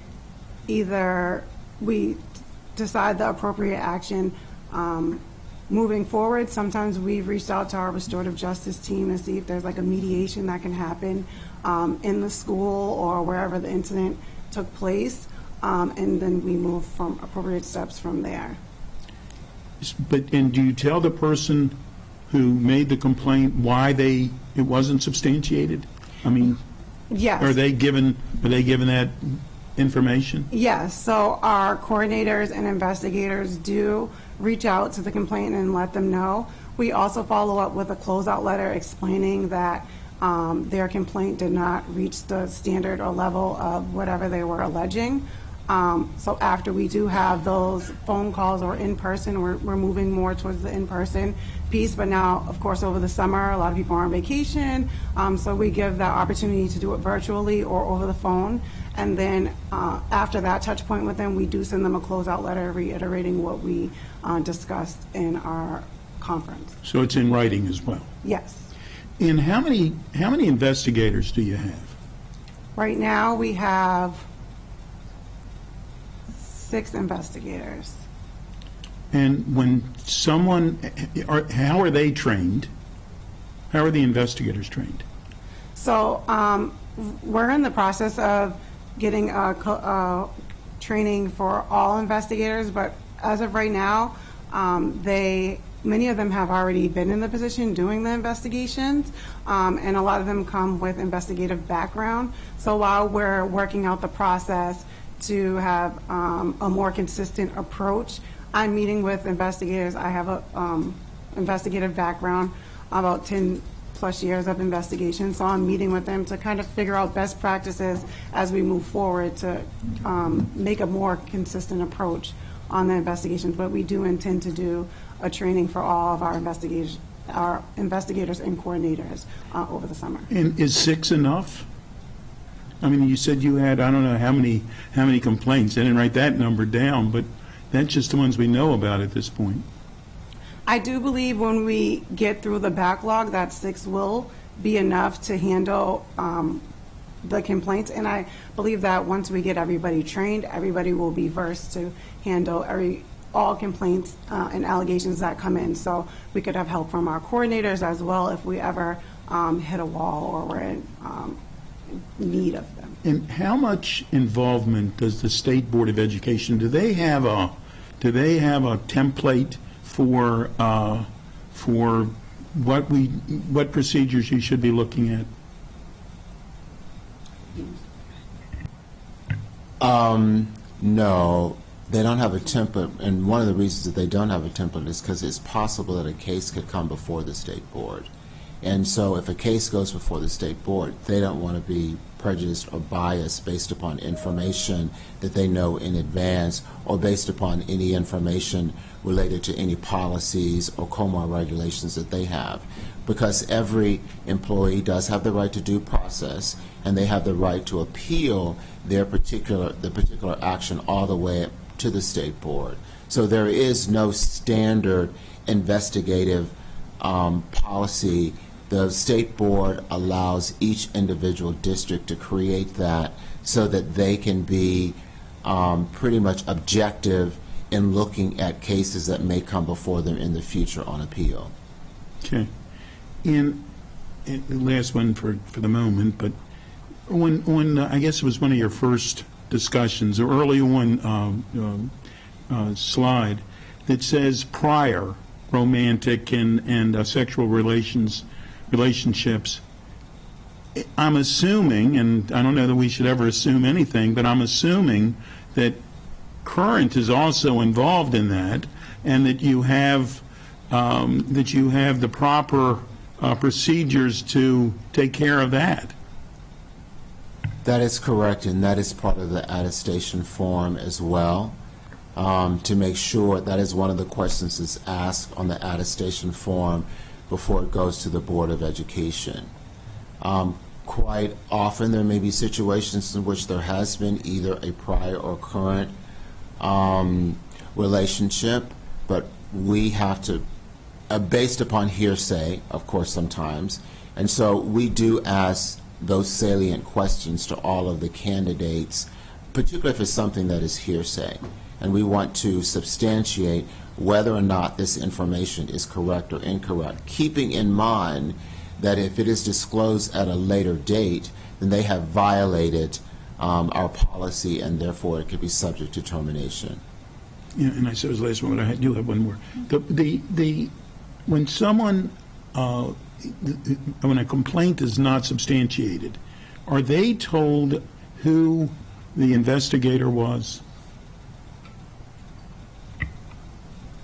decide the appropriate action moving forward. Sometimes we've reached out to our restorative justice team to see if there's like a mediation that can happen in the school or wherever the incident took place, and then we move from appropriate steps from there. And do you tell the person who made the complaint why it wasn't substantiated? I mean, yes. Are they given that information? Yes. So our coordinators and investigators do reach out to the complainant and let them know. We also follow up with a closeout letter explaining that their complaint did not reach the standard or level of whatever they were alleging. So after we do have those phone calls or in person, we're moving more towards the in-person piece. But now, of course, over the summer, a lot of people are on vacation. So we give that opportunity to do it virtually or over the phone. And then after that touch point with them, we do send them a closeout letter reiterating what we discussed in our conference. So it's in writing as well? Yes. And how many investigators do you have? Right now, we have 6 investigators. And when someone, how are they trained? How are the investigators trained? So we're in the process of getting training for all investigators, but as of right now, many of them have already been in the position doing the investigations, and a lot of them come with investigative background. So while we're working out the process to have a more consistent approach, I'm meeting with investigators. I have a investigative background, about 10 plus years of investigation, so I'm meeting with them to kind of figure out best practices as we move forward to make a more consistent approach on the investigations. But we do intend to do a training for all of our investigators and coordinators over the summer. And is 6 enough? I mean, you said you had, I don't know how many complaints. I didn't write that number down, but That's just the ones we know about at this point. I do believe when we get through the backlog, that 6 will be enough to handle the complaints. And I believe that once we get everybody trained, everybody will be versed to handle all complaints and allegations that come in. So we could have help from our coordinators as well if we ever hit a wall or we're in need of them. And how much involvement does the State Board of Education, do they have a template for what procedures you should be looking at? No, they don't have a template, and one of the reasons that they don't have a template is because it's possible that a case could come before the State Board. And so if a case goes before the State Board, they don't want to be prejudiced or biased based upon information that they know in advance or based upon any information related to any policies or COMAR regulations that they have. Because every employee does have the right to due process, and they have the right to appeal the particular action all the way to the State Board. So there is no standard investigative policy. The State Board allows each individual district to create that so that they can be pretty much objective in looking at cases that may come before them in the future on appeal. Okay. And the last one for the moment, but when I guess it was one of your first discussions, or early on slide that says prior romantic and sexual relationships, I'm assuming, and I don't know that we should ever assume anything, but I'm assuming that current is also involved in that, and that you have the proper procedures to take care of that. That is correct, and that is part of the attestation form as well. To make sure, that is one of the questions that's asked on the attestation form before it goes to the Board of Education. Quite often there may be situations in which there has been either a prior or current relationship, but we have to, based upon hearsay, of course, sometimes, and so we do ask those salient questions to all of the candidates, particularly if it's something that is hearsay, and we want to substantiate whether or not this information is correct or incorrect, keeping in mind that if it is disclosed at a later date, then they have violated our policy, and therefore it could be subject to termination. Yeah, and I said it was the last one, but I do have one more. When someone, when a complaint is not substantiated, are they told who the investigator was?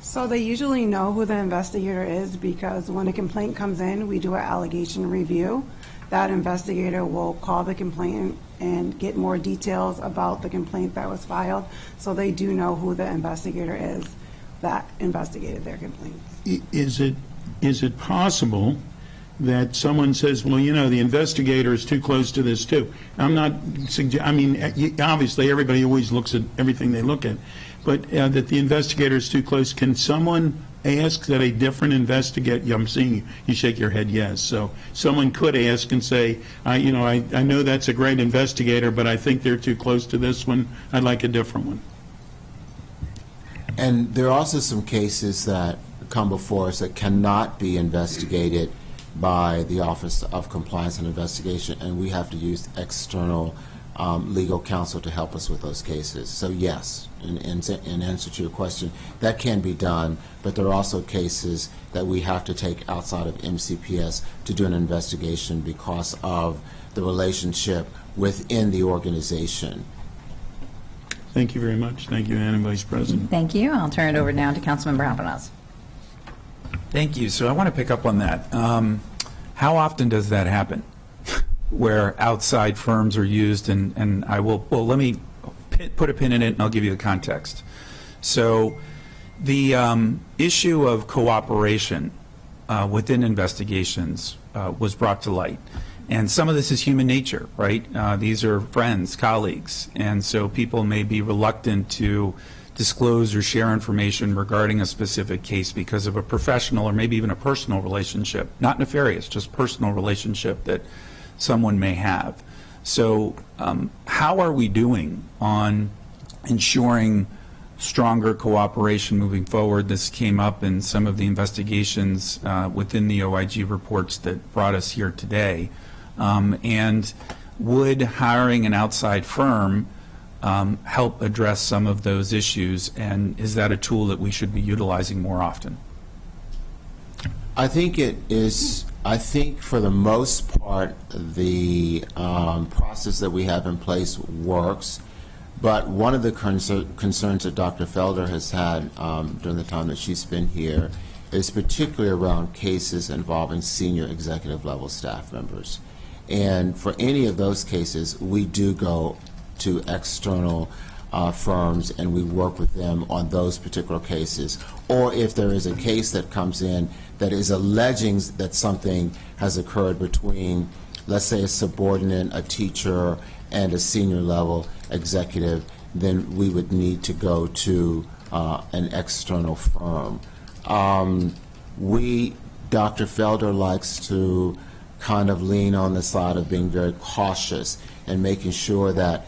So they usually know who the investigator is because when a complaint comes in, we do an allegation review. That investigator will call the complainant and get more details about the complaint that was filed. So they do know who the investigator is that investigated their complaints. Is it possible that someone says, well, you know, the investigator is too close to this too? I'm not I mean, obviously everybody always looks at everything they look at, but that the investigator is too close. Can someone ask that a different investigator? I'm seeing you shake your head yes. So someone could ask and say, I know that's a great investigator, but I think they're too close to this one. I'd like a different one. And there are also some cases that come before us that cannot be investigated by the Office of Compliance and Investigation, and we have to use external legal counsel to help us with those cases. So yes, in answer to your question, that can be done, but there are also cases that we have to take outside of MCPS to do an investigation because of the relationship within the organization. Thank you very much. Thank you, Madam Vice President. Thank you. I'll turn it over now to Councilmember Albanese. Thank you. So I want to pick up on that. How often does that happen, where outside firms are used? And I will, well, let me put a pin in it and I'll give you the context. So the issue of cooperation within investigations was brought to light. And some of this is human nature, right? These are friends, colleagues, and so people may be reluctant to disclose or share information regarding a specific case because of a professional or maybe even a personal relationship, not nefarious, just personal relationship that someone may have. So how are we doing on ensuring stronger cooperation moving forward? This came up in some of the investigations within the OIG reports that brought us here today. And would hiring an outside firm help address some of those issues, and is that a tool that we should be utilizing more often? I think it is. I think for the most part, the process that we have in place works. But one of the concerns that Dr. Felder has had during the time that she's been here is particularly around cases involving senior executive level staff members. And for any of those cases, we do go to external firms and we work with them on those particular cases. Or if there is a case that comes in that is alleging that something has occurred between, let's say, a subordinate, a teacher, and a senior level executive, then we would need to go to an external firm. Dr. Felder likes to kind of lean on the side of being very cautious and making sure that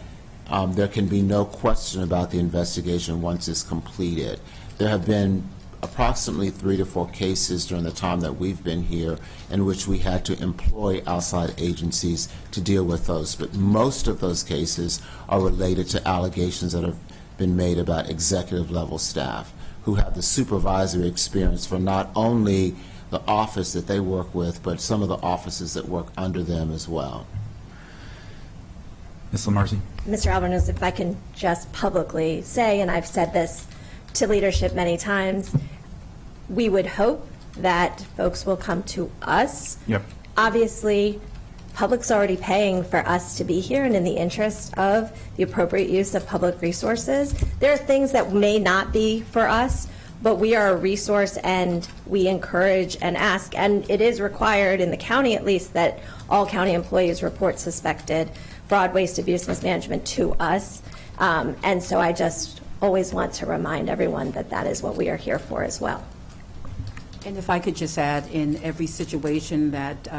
there can be no question about the investigation once it's completed. There have been approximately 3 to 4 cases during the time that we've been here in which we had to employ outside agencies to deal with those. But most of those cases are related to allegations that have been made about executive level staff who have the supervisory experience for not only the office that they work with, but some of the offices that work under them as well. Ms. Lamarzi? Mr. Alvarez, if I can just publicly say, and I've said this to leadership many times, we would hope that folks will come to us. Yep. Obviously, public's already paying for us to be here, and in the interest of the appropriate use of public resources, there are things that may not be for us, but we are a resource and we encourage and ask, and it is required in the county at least that all county employees report suspected fraud, waste, abuse, mismanagement to us. And so I just always want to remind everyone that that is what we are here for as well. And if I could just add, in every situation that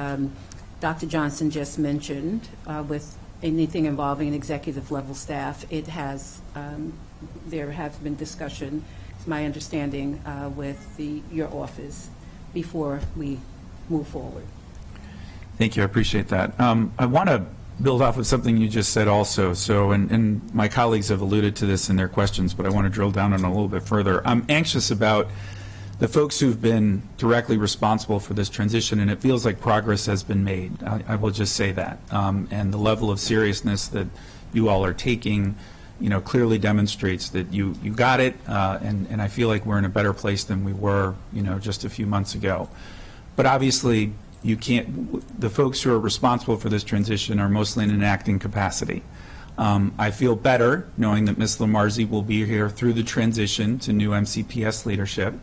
Dr. Johnson just mentioned, with anything involving an executive level staff, it has, there has been discussion, it's my understanding, with your office before we move forward. Thank you. I appreciate that. I want to build off of something you just said also. So, and my colleagues have alluded to this in their questions, but I want to drill down on it a little bit further. I'm anxious about the folks who've been directly responsible for this transition, and it feels like progress has been made. I will just say that. And the level of seriousness that you all are taking, you know, clearly demonstrates that you got it, and I feel like we're in a better place than we were, you know, just a few months ago. But obviously, you can't, the folks who are responsible for this transition are mostly in an acting capacity. I feel better knowing that Ms. Lamarzi will be here through the transition to new MCPS leadership.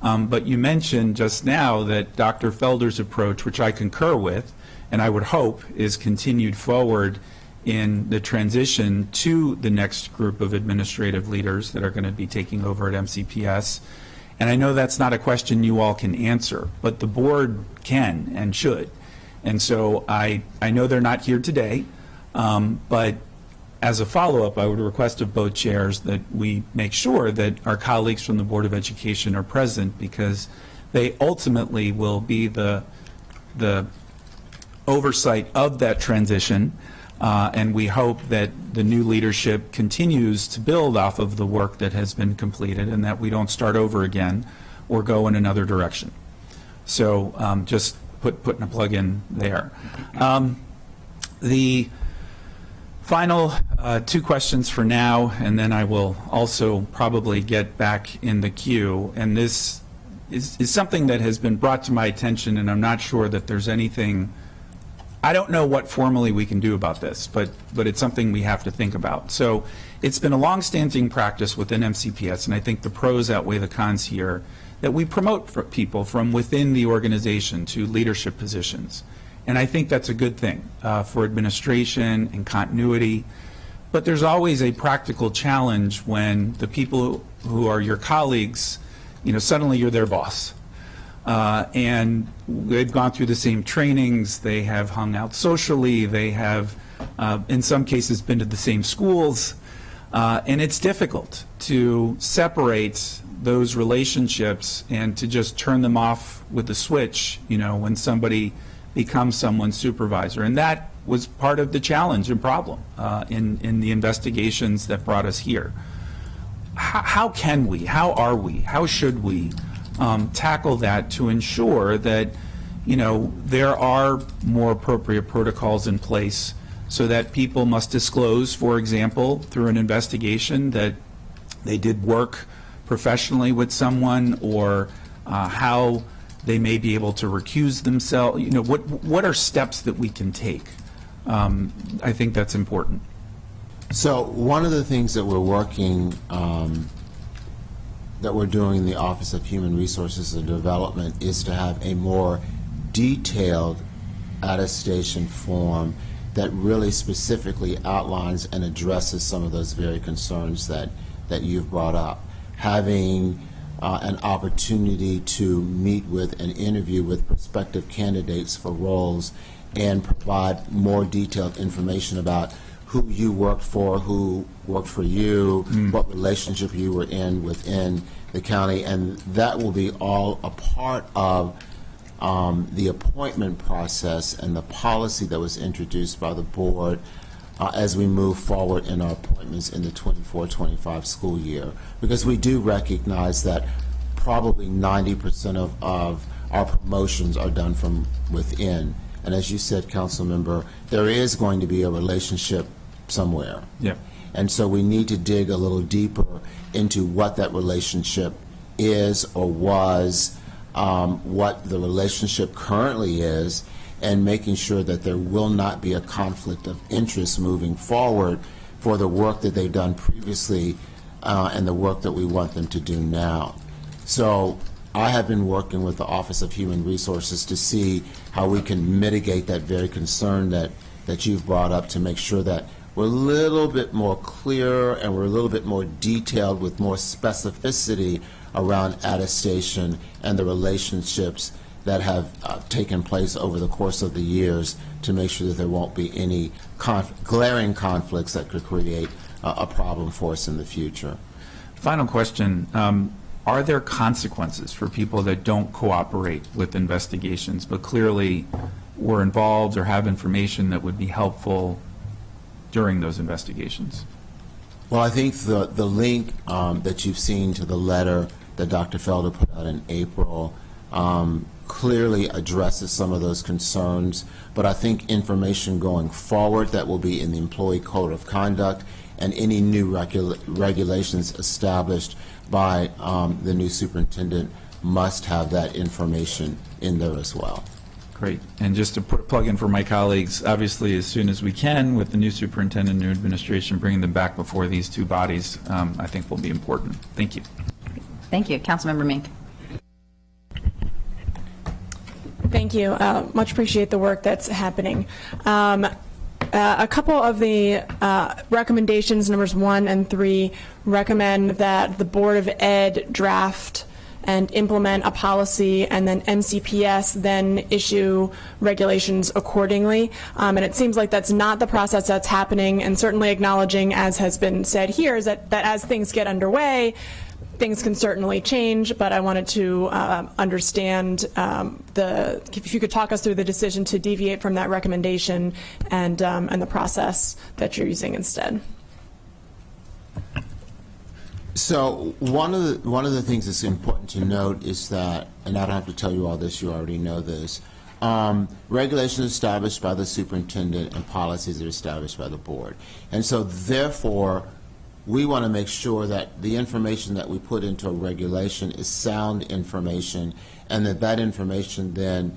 But you mentioned just now that Dr. Felder's approach, which I concur with, and I would hope is continued forward in the transition to the next group of administrative leaders that are going to be taking over at MCPS. And I know that's not a question you all can answer, but the board can and should. And so I know they're not here today, but as a follow-up, I would request of both chairs that we make sure that our colleagues from the Board of Education are present, because they ultimately will be the oversight of that transition, and we hope that the new leadership continues to build off of the work that has been completed and that we don't start over again or go in another direction. So just putting a plug in there. The final 2 questions for now, and then I will also probably get back in the queue. And this is something that has been brought to my attention, and I'm not sure that there's anything, I don't know what formally we can do about this, but it's something we have to think about. So it's been a long-standing practice within MCPS, and I think the pros outweigh the cons here, that we promote for people from within the organization to leadership positions. And I think that's a good thing for administration and continuity. But there's always a practical challenge when the people who are your colleagues, suddenly you're their boss. And they've gone through the same trainings, they have hung out socially, they have, in some cases, been to the same schools, and it's difficult to separate those relationships and to just turn them off with a switch, when somebody becomes someone's supervisor. And that was part of the challenge and problem in the investigations that brought us here. How can we, how are we, how should we tackle that to ensure that, there are more appropriate protocols in place so that people must disclose, for example, through an investigation that they did work professionally with someone, or how they may be able to recuse themselves. What are steps that we can take? I think that's important. So one of the things that we're working, that we're doing in the Office of Human Resources and Development is to have a more detailed attestation form that really specifically outlines and addresses some of those very concerns that you've brought up. Having an opportunity to meet with and interview with prospective candidates for roles and provide more detailed information about who you worked for, who worked for you, what relationship you were in within the county, and that will be all a part of the appointment process and the policy that was introduced by the board as we move forward in our appointments in the 24-25 school year. Because we do recognize that probably 90% of our promotions are done from within. And as you said, Council Member, there is going to be a relationship somewhere. Yeah. And so we need to dig a little deeper into what that relationship is or was, what the relationship currently is, and making sure that there will not be a conflict of interest moving forward for the work that they've done previously and the work that we want them to do now. So I have been working with the Office of Human Resources to see how we can mitigate that very concern that you've brought up, to make sure that we're a little bit more clear and we're a little bit more detailed with more specificity around attestation and the relationships that have taken place over the course of the years, to make sure that there won't be any glaring conflicts that could create a problem for us in the future. Final question. Are there consequences for people that don't cooperate with investigations but clearly were involved or have information that would be helpful during those investigations? Well, I think the link that you've seen to the letter that Dr. Felder put out in April clearly addresses some of those concerns, but I think information going forward that will be in the Employee Code of Conduct and any new regulations established by the new superintendent must have that information in there as well. Great. And just to put a plug in for my colleagues, obviously as soon as we can, with the new superintendent and new administration, bringing them back before these two bodies, I think will be important. Thank you. Thank you. Councilmember Mink. Thank you. Much appreciate the work that's happening. A couple of the recommendations, numbers 1 and 3, recommend that the Board of Ed draft and implement a policy, and then MCPS then issue regulations accordingly. And it seems like that's not the process that's happening, and certainly acknowledging, as has been said here, is that as things get underway, things can certainly change, but I wanted to understand if you could talk us through the decision to deviate from that recommendation and the process that you're using instead. So one of the things that's important to note is that, and I don't have to tell you all this, you already know this, regulations established by the superintendent and policies are established by the board. And so therefore, we want to make sure that the information that we put into a regulation is sound information, and that information then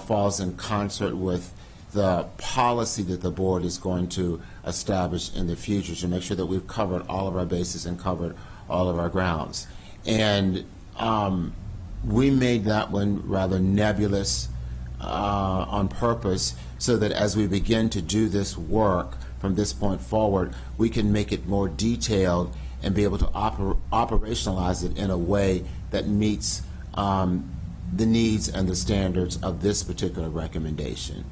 falls in concert with the policy that the board is going to establish in the future, to make sure that we've covered all of our bases and covered all of our grounds. And we made that one rather nebulous on purpose, so that as we begin to do this work, from this point forward, we can make it more detailed and be able to operationalize it in a way that meets the needs and the standards of this particular recommendation.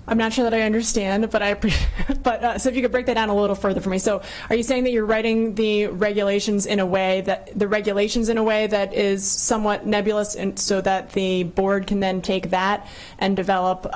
I'm not sure that I understand, but I appreciate. But so if you could break that down a little further for me. So, are you saying that you're writing the regulations in a way that is somewhat nebulous, and so that the board can then take that and develop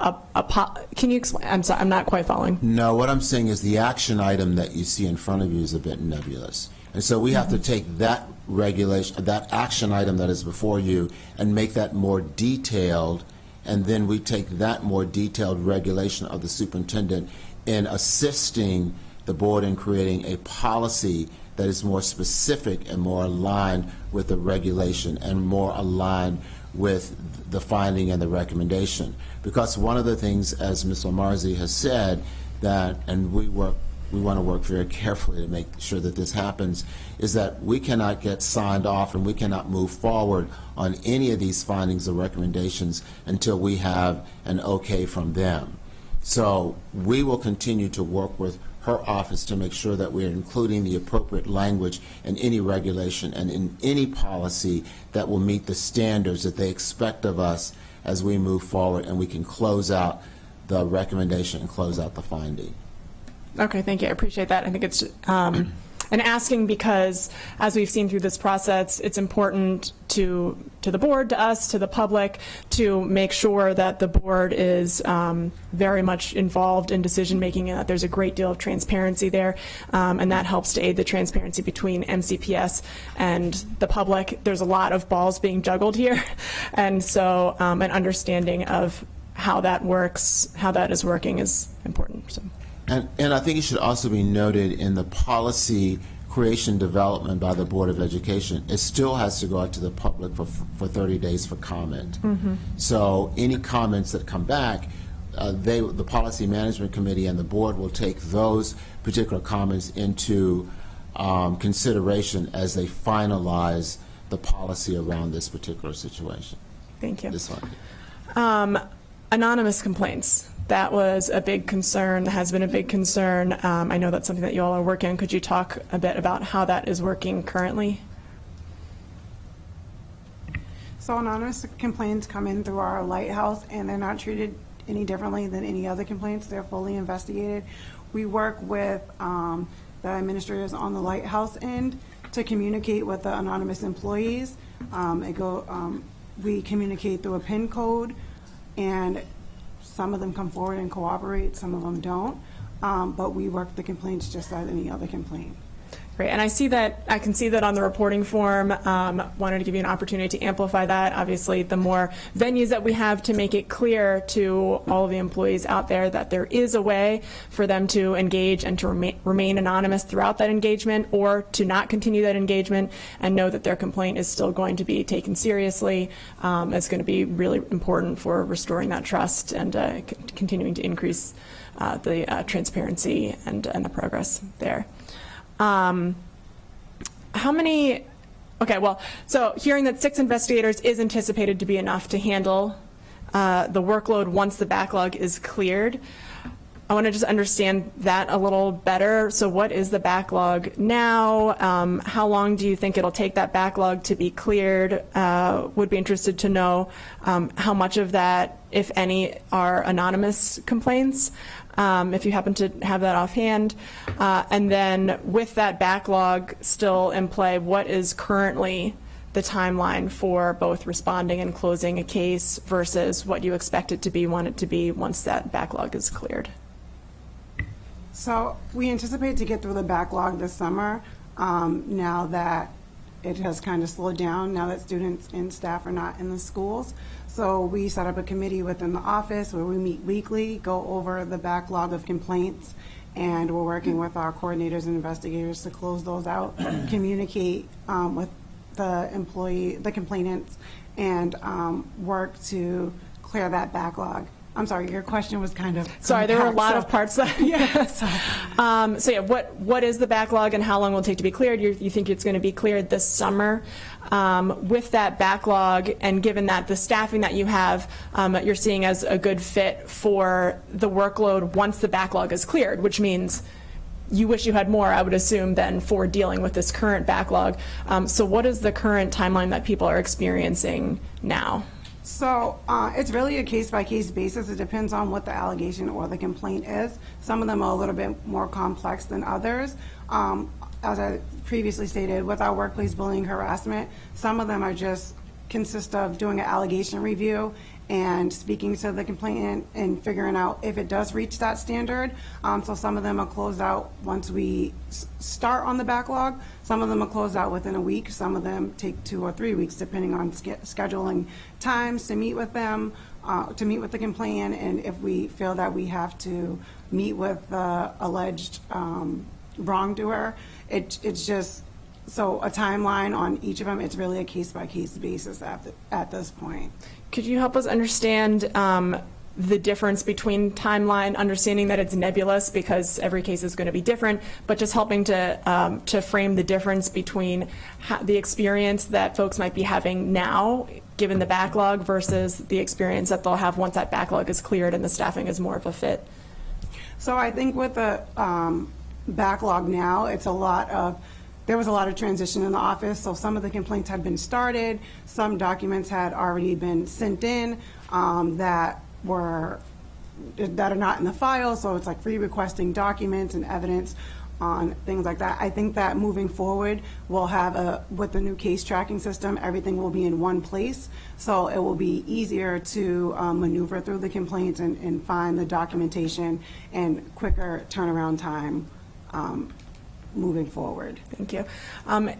Can you explain? I'm sorry, I'm not quite following. No, what I'm saying is the action item that you see in front of you is a bit nebulous, and so we have to take that regulation, that action item that is before you, and make that more detailed. And then we take that more detailed regulation of the superintendent in assisting the board in creating a policy that is more specific and more aligned with the regulation and more aligned with the finding and the recommendation. Because one of the things, as Ms. Lamarzi has said, that, and we want to work very carefully to make sure that this happens, is that we cannot get signed off and we cannot move forward on any of these findings or recommendations until we have an okay from them. So we will continue to work with her office to make sure that we're including the appropriate language in any regulation and in any policy that will meet the standards that they expect of us as we move forward, and we can close out the recommendation and close out the finding. Okay, thank you. I appreciate that. I think it's and asking because, as we've seen through this process, it's important to the board, to us, to the public, to make sure that the board is very much involved in decision making, and that there's a great deal of transparency there, and that helps to aid the transparency between MCPS and the public. There's a lot of balls being juggled here, and so an understanding of how that works, how that is working, is important. So. And I think it should also be noted in the policy creation development by the Board of Education, it still has to go out to the public for 30 days for comment. Mm-hmm. So any comments that come back, the Policy Management Committee and the board will take those particular comments into consideration as they finalize the policy around this particular situation. Thank you. This one. Anonymous complaints. That was a big concern, has been a big concern. I know that's something that you all are working on. Could you talk a bit about how that is working currently? So anonymous complaints come in through our lighthouse, and they're not treated any differently than any other complaints. They're fully investigated. We work with the administrators on the lighthouse end to communicate with the anonymous employees. We communicate through a PIN code, and some of them come forward and cooperate, some of them don't, but we work the complaints just as any other complaint. Great, and I can see that on the reporting form. Wanted to give you an opportunity to amplify that. Obviously, the more venues that we have to make it clear to all of the employees out there that there is a way for them to engage and to remain anonymous throughout that engagement, or to not continue that engagement and know that their complaint is still going to be taken seriously. It's going to be really important for restoring that trust and continuing to increase the transparency and the progress there. How many, okay, well, so hearing that 6 investigators is anticipated to be enough to handle the workload once the backlog is cleared. I want to just understand that a little better. So what is the backlog now? How long do you think it'll take that backlog to be cleared? Would be interested to know how much of that, if any, are anonymous complaints, if you happen to have that offhand. And then with that backlog still in play, what is currently the timeline for both responding and closing a case versus what you expect it to be, want it to be, once that backlog is cleared? So we anticipate to get through the backlog this summer, now that it has kind of slowed down, now that students and staff are not in the schools. So we set up a committee within the office where we meet weekly, go over the backlog of complaints, and we're working with our coordinators and investigators to close those out, communicate with the complainants, and work to clear that backlog. I'm sorry, your question was kind of Sorry, there were a lot of compact, parts. So yeah, what is the backlog and how long will it take to be cleared? You think it's going to be cleared this summer? With that backlog, and given that the staffing that you have, you're seeing as a good fit for the workload once the backlog is cleared, which means you wish you had more, I would assume, than for dealing with this current backlog. So what is the current timeline that people are experiencing now? So it's really a case-by-case basis. It depends on what the allegation or the complaint is. Some of them are a little bit more complex than others. As I previously stated, with our workplace bullying harassment, some of them are just consist of doing an allegation review and speaking to the complainant and figuring out if it does reach that standard. So some of them are closed out once we start on the backlog. Some of them are closed out within a week. Some of them take 2 or 3 weeks, depending on scheduling times to meet with them, to meet with the complainant, and if we feel that we have to meet with the alleged wrongdoer. It's just, so a timeline on each of them, it's really a case-by-case basis at this point. Could you help us understand the difference between timeline, understanding that it's nebulous because every case is going to be different, but just helping to frame the difference between the experience that folks might be having now, given the backlog, versus the experience that they'll have once that backlog is cleared and the staffing is more of a fit? So I think with the backlog now, there was a lot of transition in the office, so some of the complaints had been started, some documents had already been sent in that are not in the file, so it's like re-requesting documents and evidence on things like that. I think that moving forward, we'll have with the new case tracking system, everything will be in one place, so it will be easier to maneuver through the complaints and find the documentation and quicker turnaround time moving forward. Thank you.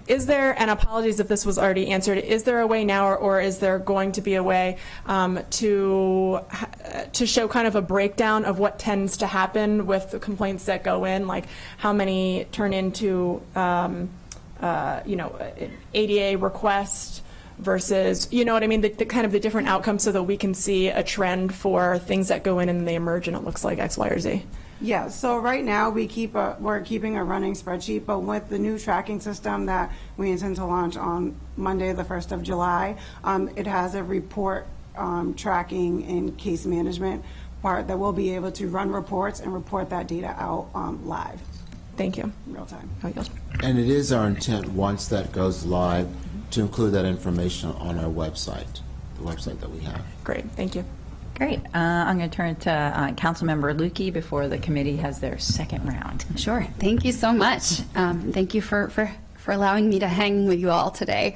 Is there, and apologies if this was already answered, is there a way now, or is there going to be a way to show kind of a breakdown of what tends to happen with the complaints that go in, like how many turn into an ADA request versus, you know what I mean, the kind of the different outcomes, so that we can see a trend for things that go in and they emerge and it looks like X, Y, or Z? Yeah, so right now we're keeping a running spreadsheet, but with the new tracking system that we intend to launch on Monday, the 1st of July, it has a report tracking and case management part that we'll be able to run reports and report that data out live. Thank you. In real time. And it is our intent, once that goes live, to include that information on our website, the website that we have. Great, thank you. Great. I'm going to turn to Councilmember Lukey before the committee has their second round. Sure. Thank you so much. Thank you for allowing me to hang with you all today.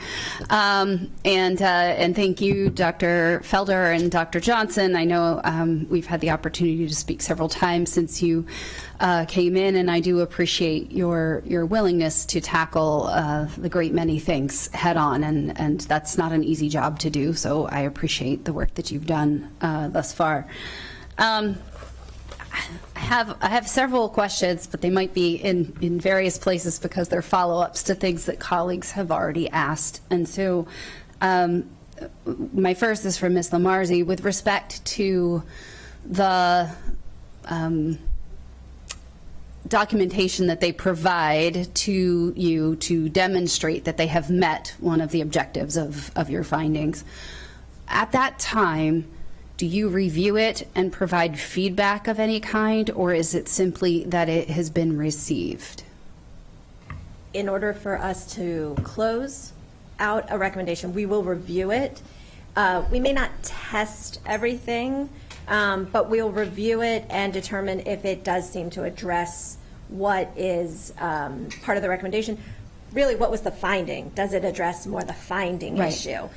And thank you, Dr. Felder and Dr. Johnson. I know we've had the opportunity to speak several times since you came in, and I do appreciate your willingness to tackle the great many things head on, and that's not an easy job to do, so I appreciate the work that you've done thus far. I have several questions, but they might be in various places because they're follow-ups to things that colleagues have already asked. And so my first is for Ms. Lamarzi. With respect to the documentation that they provide to you to demonstrate that they have met one of the objectives of your findings, at that time, do you review it and provide feedback of any kind, or is it simply that it has been received? In order for us to close out a recommendation, we will review it. We may not test everything, but we'll review it and determine if it does seem to address what is part of the recommendation. Really, what was the finding? Does it address more the finding issue?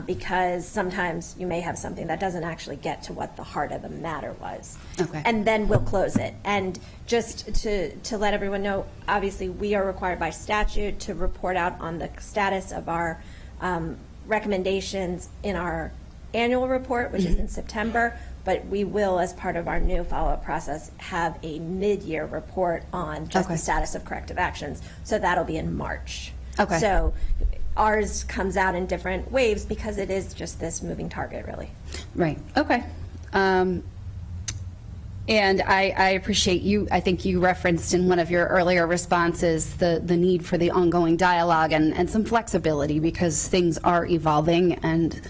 Because sometimes you may have something that doesn't actually get to what the heart of the matter was. Okay. And then we'll close it. And just to let everyone know, obviously we are required by statute to report out on the status of our recommendations in our annual report, which is in September, but we will, as part of our new follow-up process, have a mid-year report on just the status of corrective actions. So that'll be in March. Okay. So ours comes out in different waves because it is just this moving target, really. Right. Okay. And I appreciate you, I think you referenced in one of your earlier responses the need for the ongoing dialogue and some flexibility, because things are evolving, and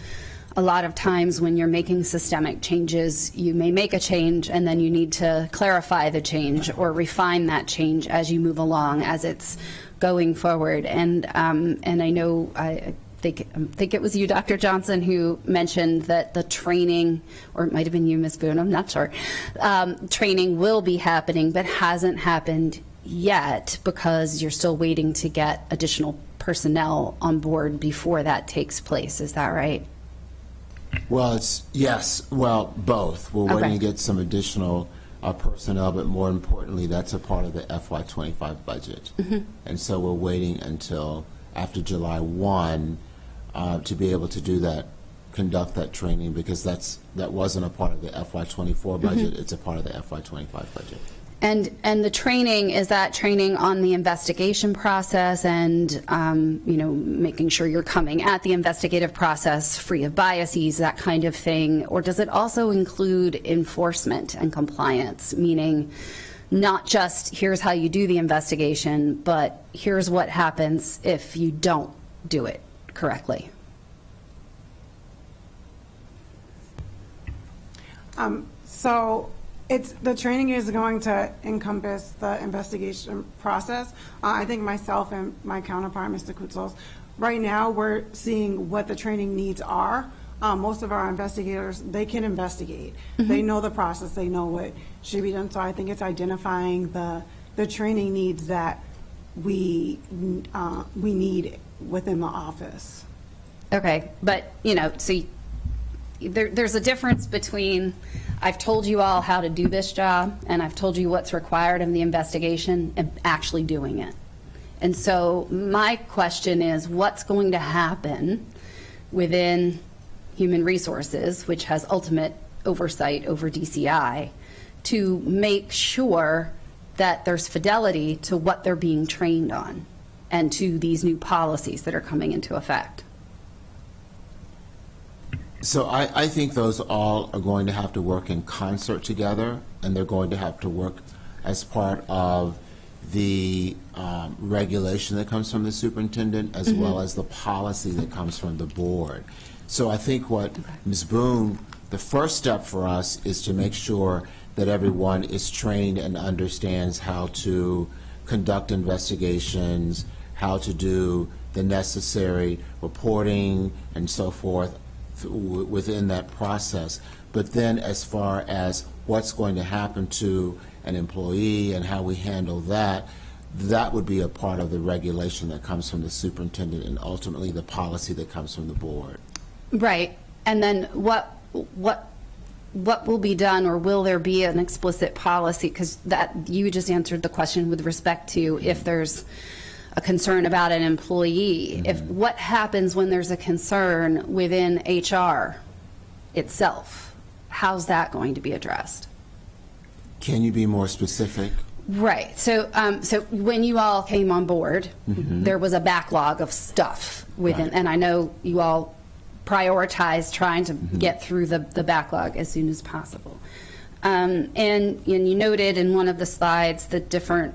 a lot of times when you're making systemic changes, you may make a change and then you need to clarify the change or refine that change as you move along, as it's going forward. And I know, I think it was you, Dr. Johnson, who mentioned that the training, or it might have been you, Ms. Boone, I'm not sure, training will be happening, but hasn't happened yet because you're still waiting to get additional personnel on board before that takes place. Is that right? Well, well, both. We're waiting Okay. to get some additional personnel, but more importantly, that's a part of the FY25 budget. And so we're waiting until after July 1 to be able to do that, conduct that training, because that wasn't a part of the FY24 budget. It's a part of the FY25 budget. And the training, is that training on the investigation process and, making sure you're coming at the investigative process free of biases, that kind of thing? Or does it also include enforcement and compliance, meaning not just here's how you do the investigation, but here's what happens if you don't do it correctly? So the training is going to encompass the investigation process. I think myself and my counterpart, Mr. Koutsos, right now we're seeing what the training needs are. Most of our investigators, they can investigate. They know the process. They know what should be done. So I think it's identifying the training needs that we need within the office. Okay, but, so there's a difference between I've told you all how to do this job and I've told you what's required in the investigation and actually doing it. And so my question is, what's going to happen within Human Resources, which has ultimate oversight over DCI, to make sure that there's fidelity to what they're being trained on and to these new policies that are coming into effect? So I think those all are going to have to work in concert together, and they're going to have to work as part of the regulation that comes from the superintendent, as well as the policy that comes from the board. So I think what Ms. Boone, the first step for us is to make sure that everyone is trained and understands how to conduct investigations, how to do the necessary reporting and so forth within that process. But then as far as what's going to happen to an employee and how we handle that, that would be a part of the regulation that comes from the superintendent and ultimately the policy that comes from the board. Right. And then what will be done, or will there be an explicit policy? Because that, you just answered the question with respect to if there's a concern about an employee. If what happens when there's a concern within HR itself, how's that going to be addressed? Can you be more specific? Right. So when you all came on board, there was a backlog of stuff within, and I know you all prioritized trying to get through the backlog as soon as possible. And you noted in one of the slides the different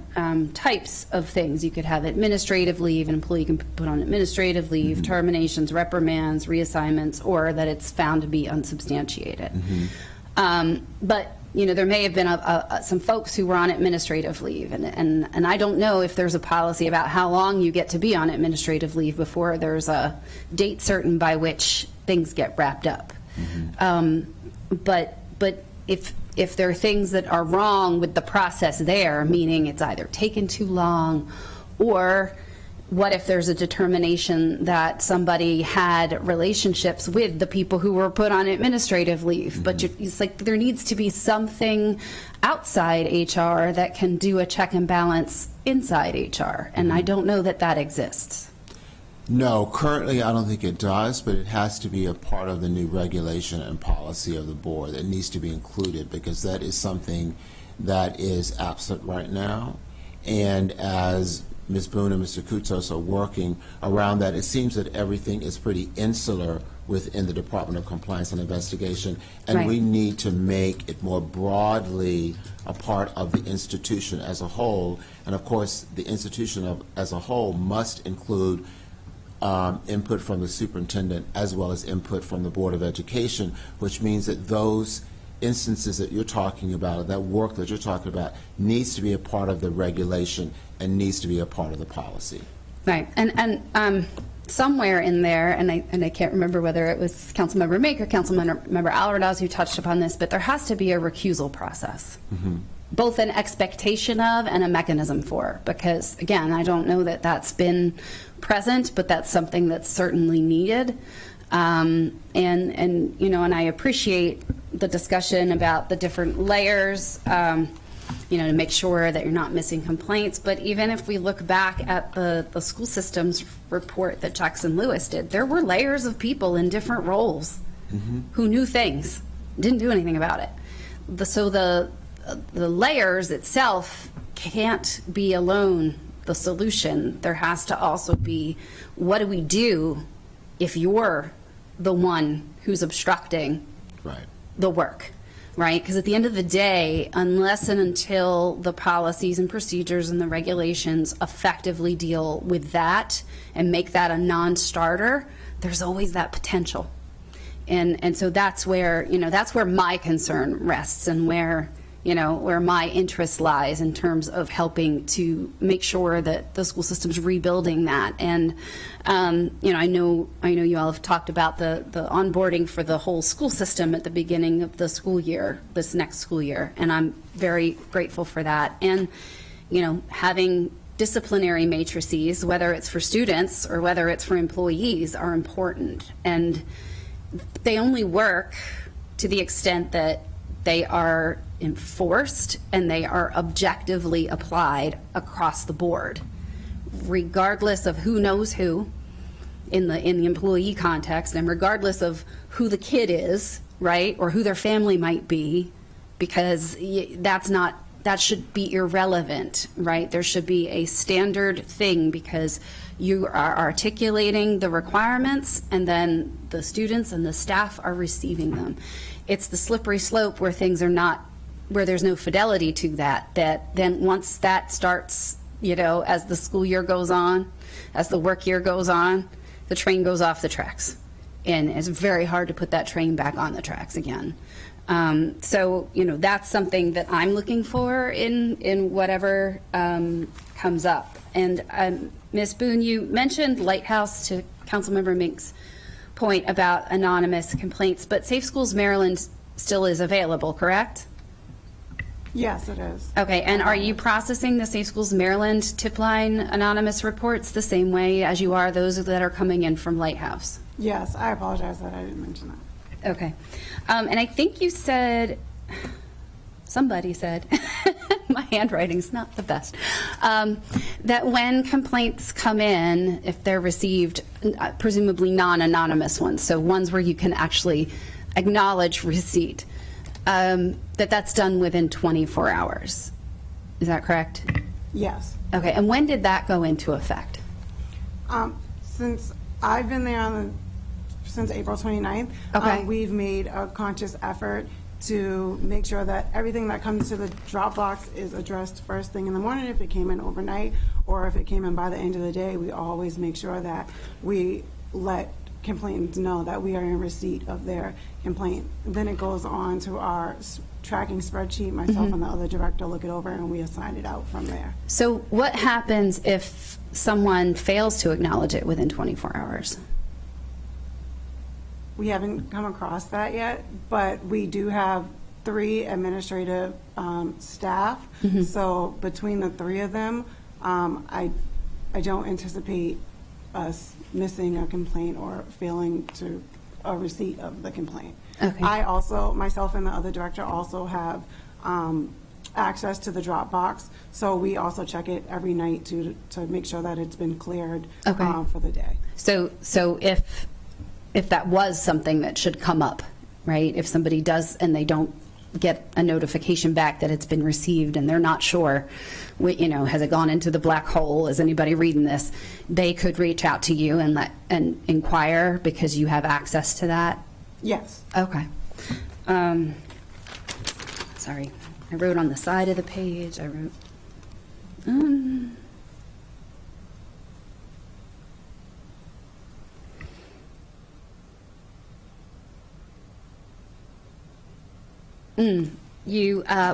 types of things. You could have administrative leave, an employee can put on administrative leave, terminations, reprimands, reassignments, or that it's found to be unsubstantiated. But there may have been some folks who were on administrative leave, and I don't know if there's a policy about how long you get to be on administrative leave before there's a date certain by which things get wrapped up. But if there are things that are wrong with the process there, meaning it's either taken too long, or what if there's a determination that somebody had relationships with the people who were put on administrative leave, but it's like there needs to be something outside HR that can do a check and balance inside HR, and I don't know that that exists. No, currently I don't think it does, but it has to be a part of the new regulation and policy of the board. It needs to be included because that is something that is absent right now. And as Ms. Boone and Mr. Koutsos are working around that, it seems that everything is pretty insular within the Department of Compliance and Investigation, and Right. we need to make it more broadly a part of the institution as a whole. And of course, the institution as a whole must include input from the superintendent as well as input from the Board of Education, which means that those instances that you're talking about, that work that you're talking about, needs to be a part of the regulation and needs to be a part of the policy. Right, and somewhere in there, and I can't remember whether it was Councilmember Make or Councilmember Alvarez who touched upon this, but there has to be a recusal process. Both an expectation of and a mechanism for, because again, I don't know that that's been present, but that's something that's certainly needed. And you know, and I appreciate the discussion about the different layers, you know, to make sure that you're not missing complaints. But even if we look back at the school systems report that Jackson Lewis did, there were layers of people in different roles who knew things, didn't do anything about it. So the layers itself can't be alone the solution. There has to also be, what do we do if you're the one who's obstructing the work, right? Because at the end of the day, unless and until the policies and procedures and the regulations effectively deal with that and make that a non-starter, there's always that potential. And so that's where, you know, that's where my concern rests and where, you know, where my interest lies in terms of helping to make sure that the school system's rebuilding that. And, you know, I know you all have talked about the onboarding for the whole school system at the beginning of the school year, this next school year, and I'm very grateful for that. And, you know, having disciplinary matrices, whether it's for students or whether it's for employees, are important. And they only work to the extent that they are enforced and they are objectively applied across the board, regardless of who knows who in the employee context, and regardless of who the kid is, right, or who their family might be, because that should be irrelevant, right? There should be a standard thing because you are articulating the requirements and then the students and the staff are receiving them. It's the slippery slope where things are not, where there's no fidelity to that then once that starts, you know, as the school year goes on, as the work year goes on, the train goes off the tracks. And it's very hard to put that train back on the tracks again. So, you know, that's something that I'm looking for in whatever comes up. And Ms. Boone, you mentioned Lighthouse to Councilmember Mink's point about anonymous complaints, but Safe Schools Maryland still is available, correct? Yes, it is. Okay, and are you processing the Safe Schools Maryland tip line anonymous reports the same way as you are those that are coming in from Lighthouse? Yes, I apologize that I didn't mention that. Okay. And I think you said, somebody said, my handwriting's not the best, that when complaints come in, if they're received, presumably non-anonymous ones, so ones where you can actually acknowledge receipt, that's done within 24 hours. Is that correct? Yes. Okay, and when did that go into effect? Since I've been there since April 29th, Okay. We've made a conscious effort to make sure that everything that comes to the drop box is addressed first thing in the morning. If it came in overnight or if it came in by the end of the day, we always make sure that we let complainants know that we are in receipt of their complaint. Then it goes on to our tracking spreadsheet. Myself and the other director look it over and we assign it out from there. So what happens if someone fails to acknowledge it within 24 hours? We haven't come across that yet, but we do have 3 administrative staff. So between the 3 of them, I don't anticipate us missing a complaint or failing to a receipt of the complaint. Okay. I also, myself and the other director also have access to the Dropbox, so we also check it every night to make sure that it's been cleared for the day. So if that was something that should come up, right? If somebody does and they don't get a notification back that it's been received and they're not sure, has it gone into the black hole? Is anybody reading this? They could reach out to you and inquire because you have access to that? Yes. Okay. Sorry, I wrote on the side of the page, I wrote,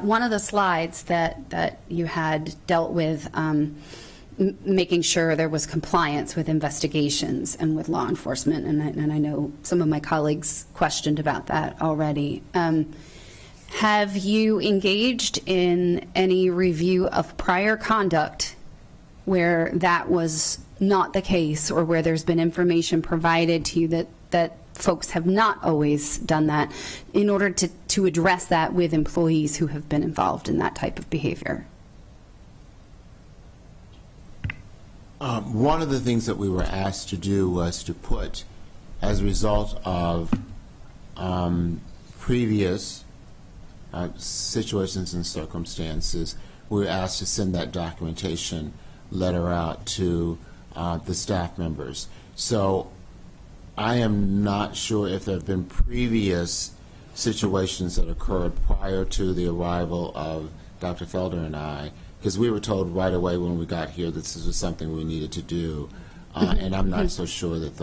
one of the slides that you had dealt with making sure there was compliance with investigations and with law enforcement, and I know some of my colleagues questioned about that already. Have you engaged in any review of prior conduct where that was not the case, or where there's been information provided to you that folks have not always done that, in order to address that with employees who have been involved in that type of behavior? One of the things that we were asked to do was to put, as a result of previous situations and circumstances, we were asked to send that documentation letter out to the staff members. So I am not sure if there have been previous situations that occurred prior to the arrival of Dr. Felder and I, because we were told right away when we got here that this was something we needed to do, and I'm not so sure that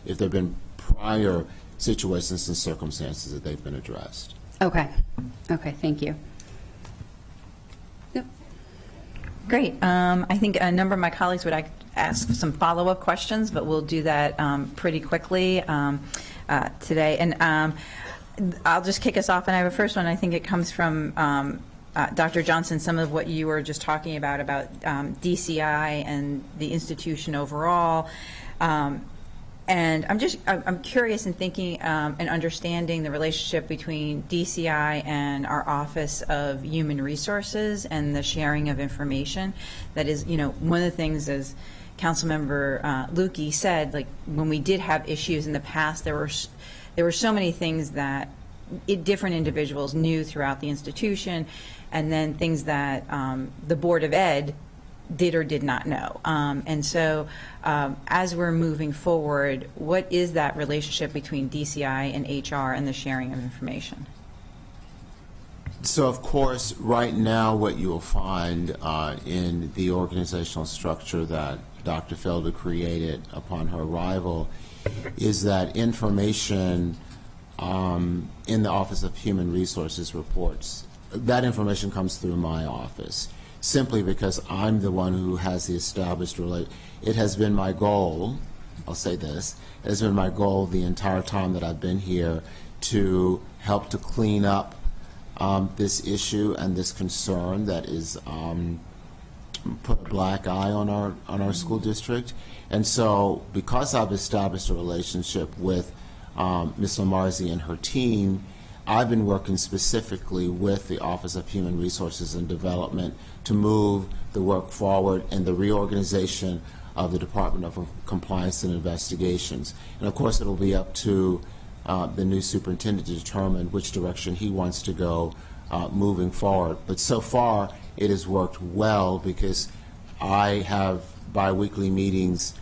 if there have been prior situations and circumstances that they've been addressed. Okay. Okay, thank you. Yep. Great. I think a number of my colleagues would ask some follow-up questions, but we'll do that pretty quickly today. And I'll just kick us off, and I have a first one. I think it comes from Dr. Johnson, some of what you were just talking about DCI and the institution overall. And I'm curious in thinking and understanding the relationship between DCI and our Office of Human Resources and the sharing of information. That is, one of the things, as Councilmember Lukey said, like when we did have issues in the past, there were so many things that different individuals knew throughout the institution, and then things that the Board of Ed did or did not know. And so as we're moving forward, what is that relationship between DCI and HR and the sharing of information? So, of course, right now what you will find in the organizational structure that Dr. Felder created upon her arrival is that information in the Office of Human Resources reports, that information comes through my office, simply because I'm the one who has the established relationship. It has been my goal, I'll say this, it has been my goal the entire time that I've been here to help to clean up this issue and this concern that is put a black eye on our school district. And so because I've established a relationship with Ms. Lamarzi and her team, I've been working specifically with the Office of Human Resources and Development to move the work forward in the reorganization of the Department of Compliance and Investigations. And of course, it'll be up to the new superintendent to determine which direction he wants to go moving forward. But so far, it has worked well because I have biweekly meetings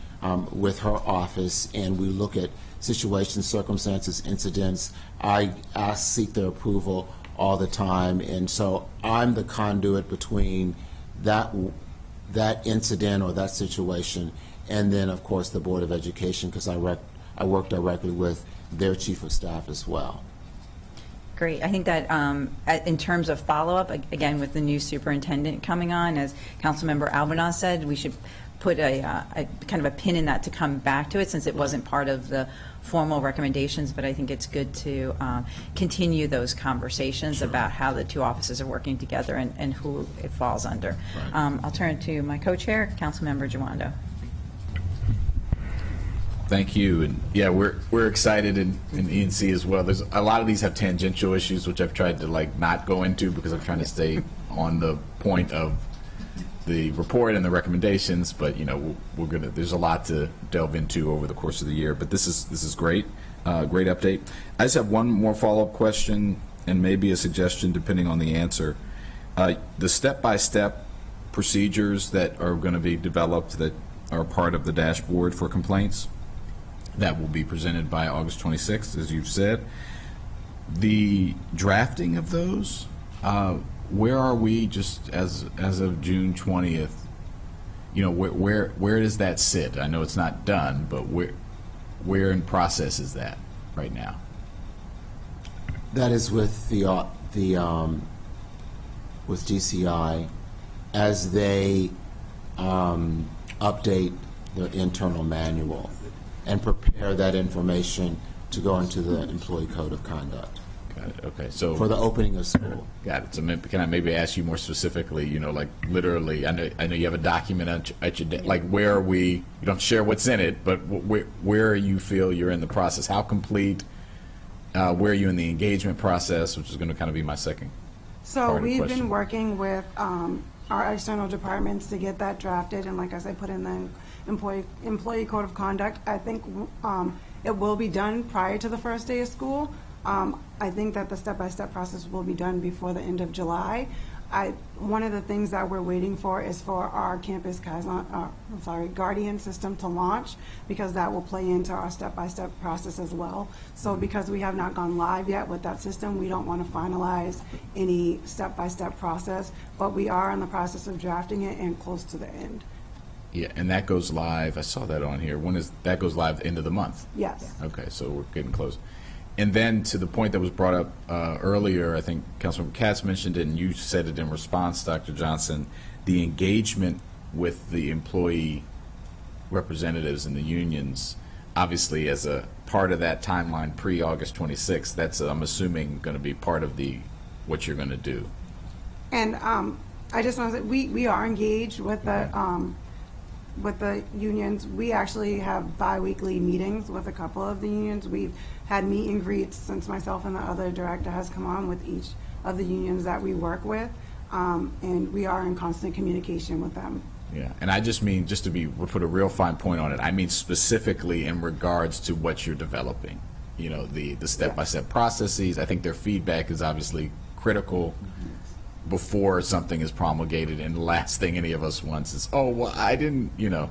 with her office, and we look at situations, circumstances, incidents. I seek their approval all the time, and so I'm the conduit between that incident or that situation and then, of course, the Board of Education, because I work directly with their chief of staff as well. Great. I think that in terms of follow-up, again, with the new superintendent coming on, as Councilmember Albanaz said, we should put a kind of a pin in that to come back to it, since it wasn't part of the formal recommendations, but I think it's good to continue those conversations about how the two offices are working together and who it falls under. Right. I'll turn to my co-chair, Councilmember Jawando. Thank you, and yeah, we're excited in E&C as well. There's a lot of these have tangential issues, which I've tried to not go into because I'm trying to stay on the point of the report and the recommendations. But we're gonna. There's a lot to delve into over the course of the year. But this is great, great update. I just have one more follow-up question. and maybe a suggestion depending on the answer, the step-by-step procedures that are going to be developed that are part of the dashboard for complaints that will be presented by August 26th, as you've said. The drafting of those, where are we just as of June 20th? You know, where does that sit? I know it's not done, but where in process is that right now? That is with with DCI as they update the internal manual and prepare that information to go into the employee code of conduct. Got it. Okay. So for the opening of school. Got it. So can I maybe ask you more specifically? You know, like literally, I know you have a document at your like where are we? You don't have to share what's in it, but where you feel you're in the process? How complete? Where are you in the engagement process? Which is going to kind of be my second. So we've been working with our external departments to get that drafted, and like I said, put in the employee code of conduct. I think it will be done prior to the first day of school. I think that the step-by-step process will be done before the end of July. One of the things that we're waiting for is for our campus guardian system to launch, because that will play into our step-by-step process as well. So because we have not gone live yet with that system, we don't want to finalize any step-by-step process, but we are in the process of drafting it and close to the end. Yeah, and that goes live. I saw that on here. When is that goes live? End of the month? Yes. Okay, so we're getting close. And then to the point that was brought up earlier, I think Councilmember Katz mentioned it, and you said it in response, Dr. Johnson, the engagement with the employee representatives and the unions, obviously as a part of that timeline pre-August 26th, that's, I'm assuming, going to be part of what you're going to do. And I just want to say, we are engaged with the unions. We actually have bi-weekly meetings with a couple of the unions. We've had meet and greets since myself and the other director has come on with each of the unions that we work with, and we are in constant communication with them. Yeah, and I just mean, just to put a real fine point on it, I mean specifically in regards to what you're developing. You know, the step-by-step processes. I think their feedback is obviously critical before something is promulgated, and the last thing any of us wants is, oh, well, I didn't, you know,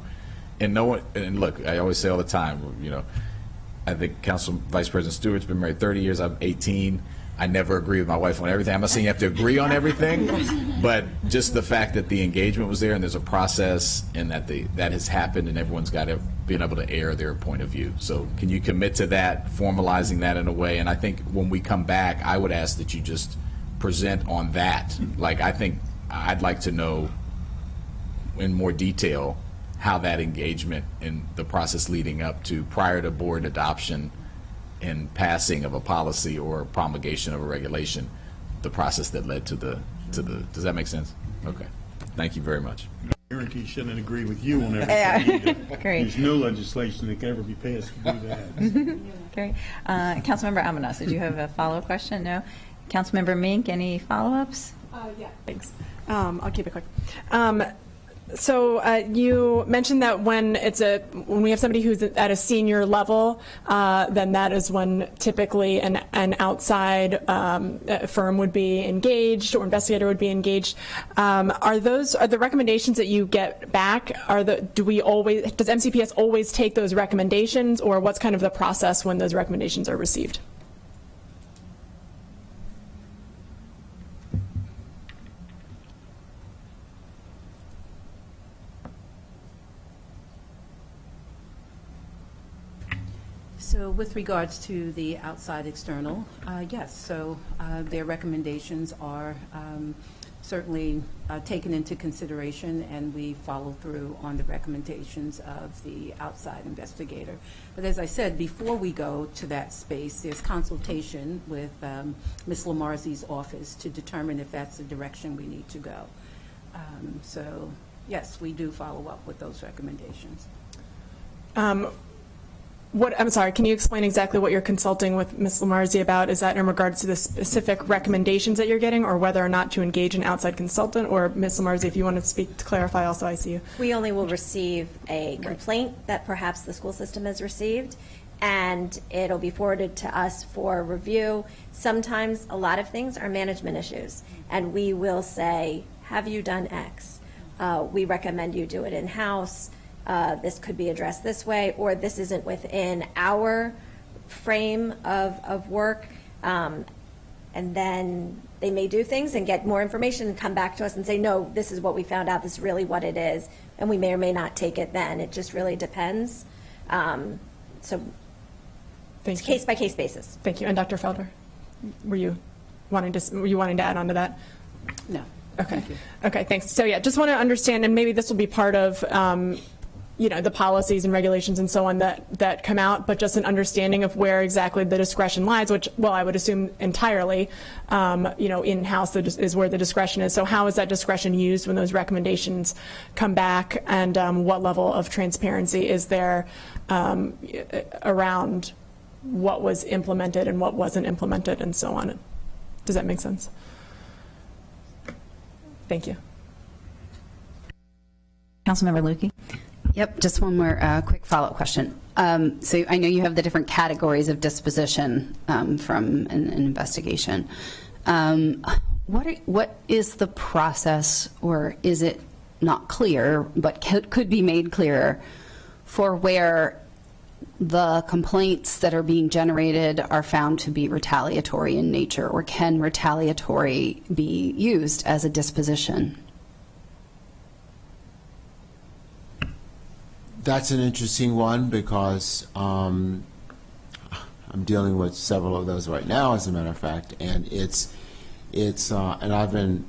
and no one, and look, I always say all the time, you know, I think Vice President Stewart's been married 30 years, I'm 18, I never agree with my wife on everything. I'm not saying you have to agree on everything, but just the fact that the engagement was there and there's a process and that that has happened and everyone's got to be able to air their point of view. So can you commit to that, formalizing that in a way? And I think when we come back, I would ask that you just present on that. Like, I think I'd like to know in more detail how that engagement and the process leading up to prior to board adoption and passing of a policy or promulgation of a regulation, the process that led to the does that make sense? Okay. Thank you very much. I guarantee shouldn't agree with you on everything. Great. There's no legislation that can ever be passed to do that. Great. Councilmember Amanos, did you have a follow-up question? No? Councilmember Mink, any follow-ups? Yeah, thanks. I'll keep it quick. So you mentioned that when we have somebody who's at a senior level, then that is when typically an outside firm would be engaged or investigator would be engaged. Are the recommendations that you get back? Does MCPS always take those recommendations, or what's kind of the process when those recommendations are received? So with regards to the outside external, yes, so their recommendations are certainly taken into consideration, and we follow through on the recommendations of the outside investigator. But as I said, before we go to that space, there's consultation with Ms. Lamarzi's office to determine if that's the direction we need to go. So yes, we do follow up with those recommendations. I'm sorry, can you explain exactly what you're consulting with Ms. Lamarzi about? Is that in regards to the specific recommendations that you're getting, or whether or not to engage an outside consultant? Or Ms. Lamarzi, if you want to speak to clarify also, I see you. We only will receive a complaint that perhaps the school system has received, and it'll be forwarded to us for review. Sometimes a lot of things are management issues, and we will say, have you done X? We recommend you do it in-house. This could be addressed this way, or this isn't within our frame of work. And then they may do things and get more information and come back to us and say, no, this is what we found out, this is really what it is, and we may or may not take it then. It just really depends. So it's case-by-case basis. Thank you. And Dr. Felder, were you wanting to add on to that? No. Okay. Okay, thanks. So yeah, just want to understand, and maybe this will be part of the policies and regulations and so on that come out, but just an understanding of where exactly the discretion lies, which, well, I would assume entirely, in-house is where the discretion is. So how is that discretion used when those recommendations come back, and what level of transparency is there around what was implemented and what wasn't implemented and so on? Does that make sense? Thank you. Councilmember Lukey. Yep, just one more quick follow-up question. So I know you have the different categories of disposition from an investigation. What is the process, or is it not clear, but could be made clearer, for where the complaints that are being generated are found to be retaliatory in nature, or can retaliatory be used as a disposition? That's an interesting one, because I'm dealing with several of those right now, as a matter of fact, and and I've been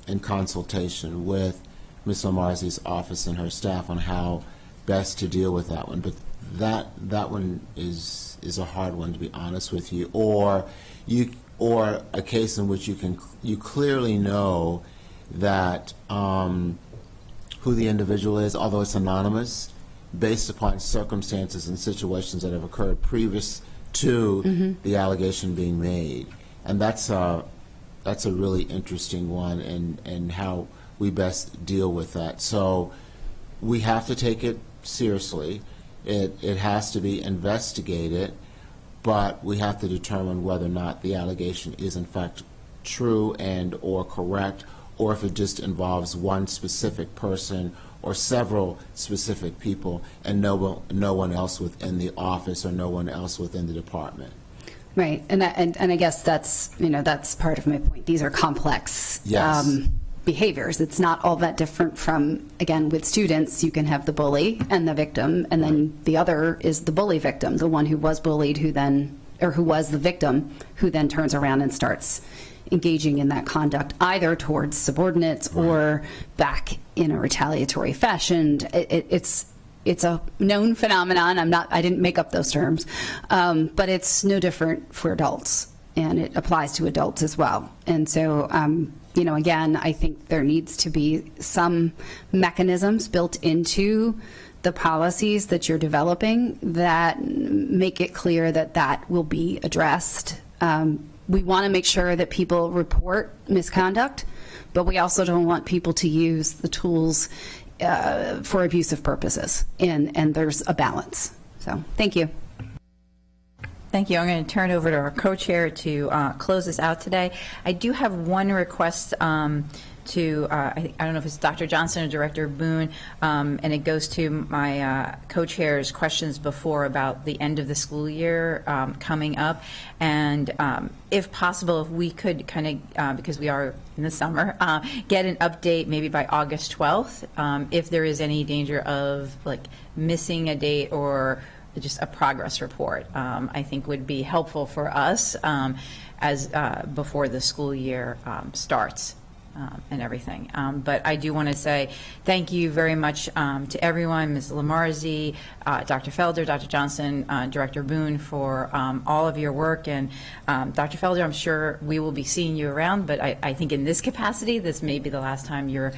in consultation with Ms. Lamarzi's office and her staff on how best to deal with that one. But that one is a hard one, to be honest with you. Or a case in which you clearly know that who the individual is, although it's anonymous, based upon circumstances and situations that have occurred previous to the allegation being made. And that's a really interesting one, and how we best deal with that. So we have to take it seriously. It has to be investigated, but we have to determine whether or not the allegation is in fact true and or correct, or if it just involves one specific person or several specific people, and no one else within the office or no one else within the department. Right, and I guess that's part of my point. These are complex behaviors. It's not all that different from, again, with students, you can have the bully and the victim, and then the other is the bully victim, the one who was bullied, who was the victim, who then turns around and starts engaging in that conduct, either towards subordinates or back in a retaliatory fashion. It's a known phenomenon. I didn't make up those terms, but it's no different for adults, and it applies to adults as well. And so, again, I think there needs to be some mechanisms built into the policies that you're developing that make it clear that that will be addressed. We want to make sure that people report misconduct, but we also don't want people to use the tools for abusive purposes, and there's a balance. So thank you. Thank you. I'm going to turn over to our co-chair to close this out today. I do have one request I don't know if it's Dr. Johnson or Director Boone, and it goes to my co-chair's questions before about the end of the school year coming up. And if possible, if we could kind of, because we are in the summer, get an update maybe by August 12th, if there is any danger of missing a date or just a progress report, I think would be helpful for us as before the school year starts. And everything. But I do want to say thank you very much to everyone, Ms. Lamarzi, Dr. Felder, Dr. Johnson, Director Boone, for all of your work. And Dr. Felder, I'm sure we will be seeing you around, but I think in this capacity, this may be the last time you're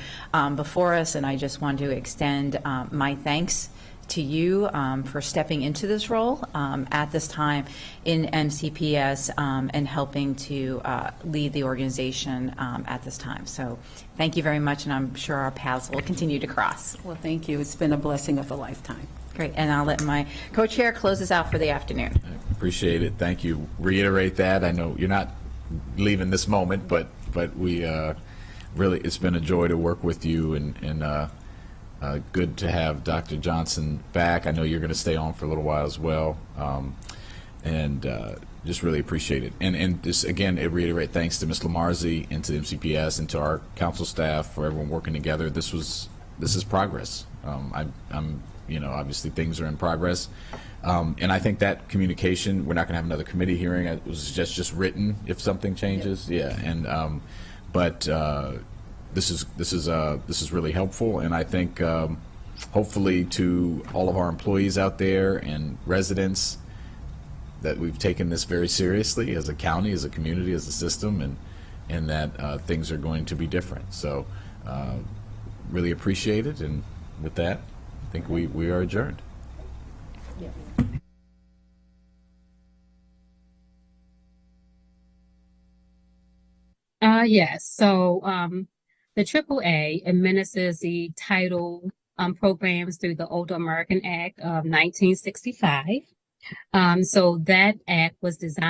before us, and I just want to extend my thanks to you for stepping into this role at this time in MCPS and helping to lead the organization at this time. So thank you very much, and I'm sure our paths will continue to cross. Well, thank you. It's been a blessing of a lifetime. Great, and I'll let my co-chair close us out for the afternoon. Appreciate it. Thank you. Reiterate that. I know you're not leaving this moment, but we really, it's been a joy to work with you, and good to have Dr. Johnson back. I know you're going to stay on for a little while as well, and just really appreciate it. And just again, reiterate thanks to Ms. Lamarzi and to MCPS and to our council staff for everyone working together. This is progress. I'm obviously things are in progress. And I think that communication, we're not going to have another committee hearing. It was just written if something changes. Yeah. And but this is really helpful, and I think hopefully to all of our employees out there and residents that we've taken this very seriously as a county, as a community, as a system, and that things are going to be different. So really appreciate it, and with that, I think we are adjourned. Yes. So the AAA administers the title programs through the Older American Act of 1965. So that act was designed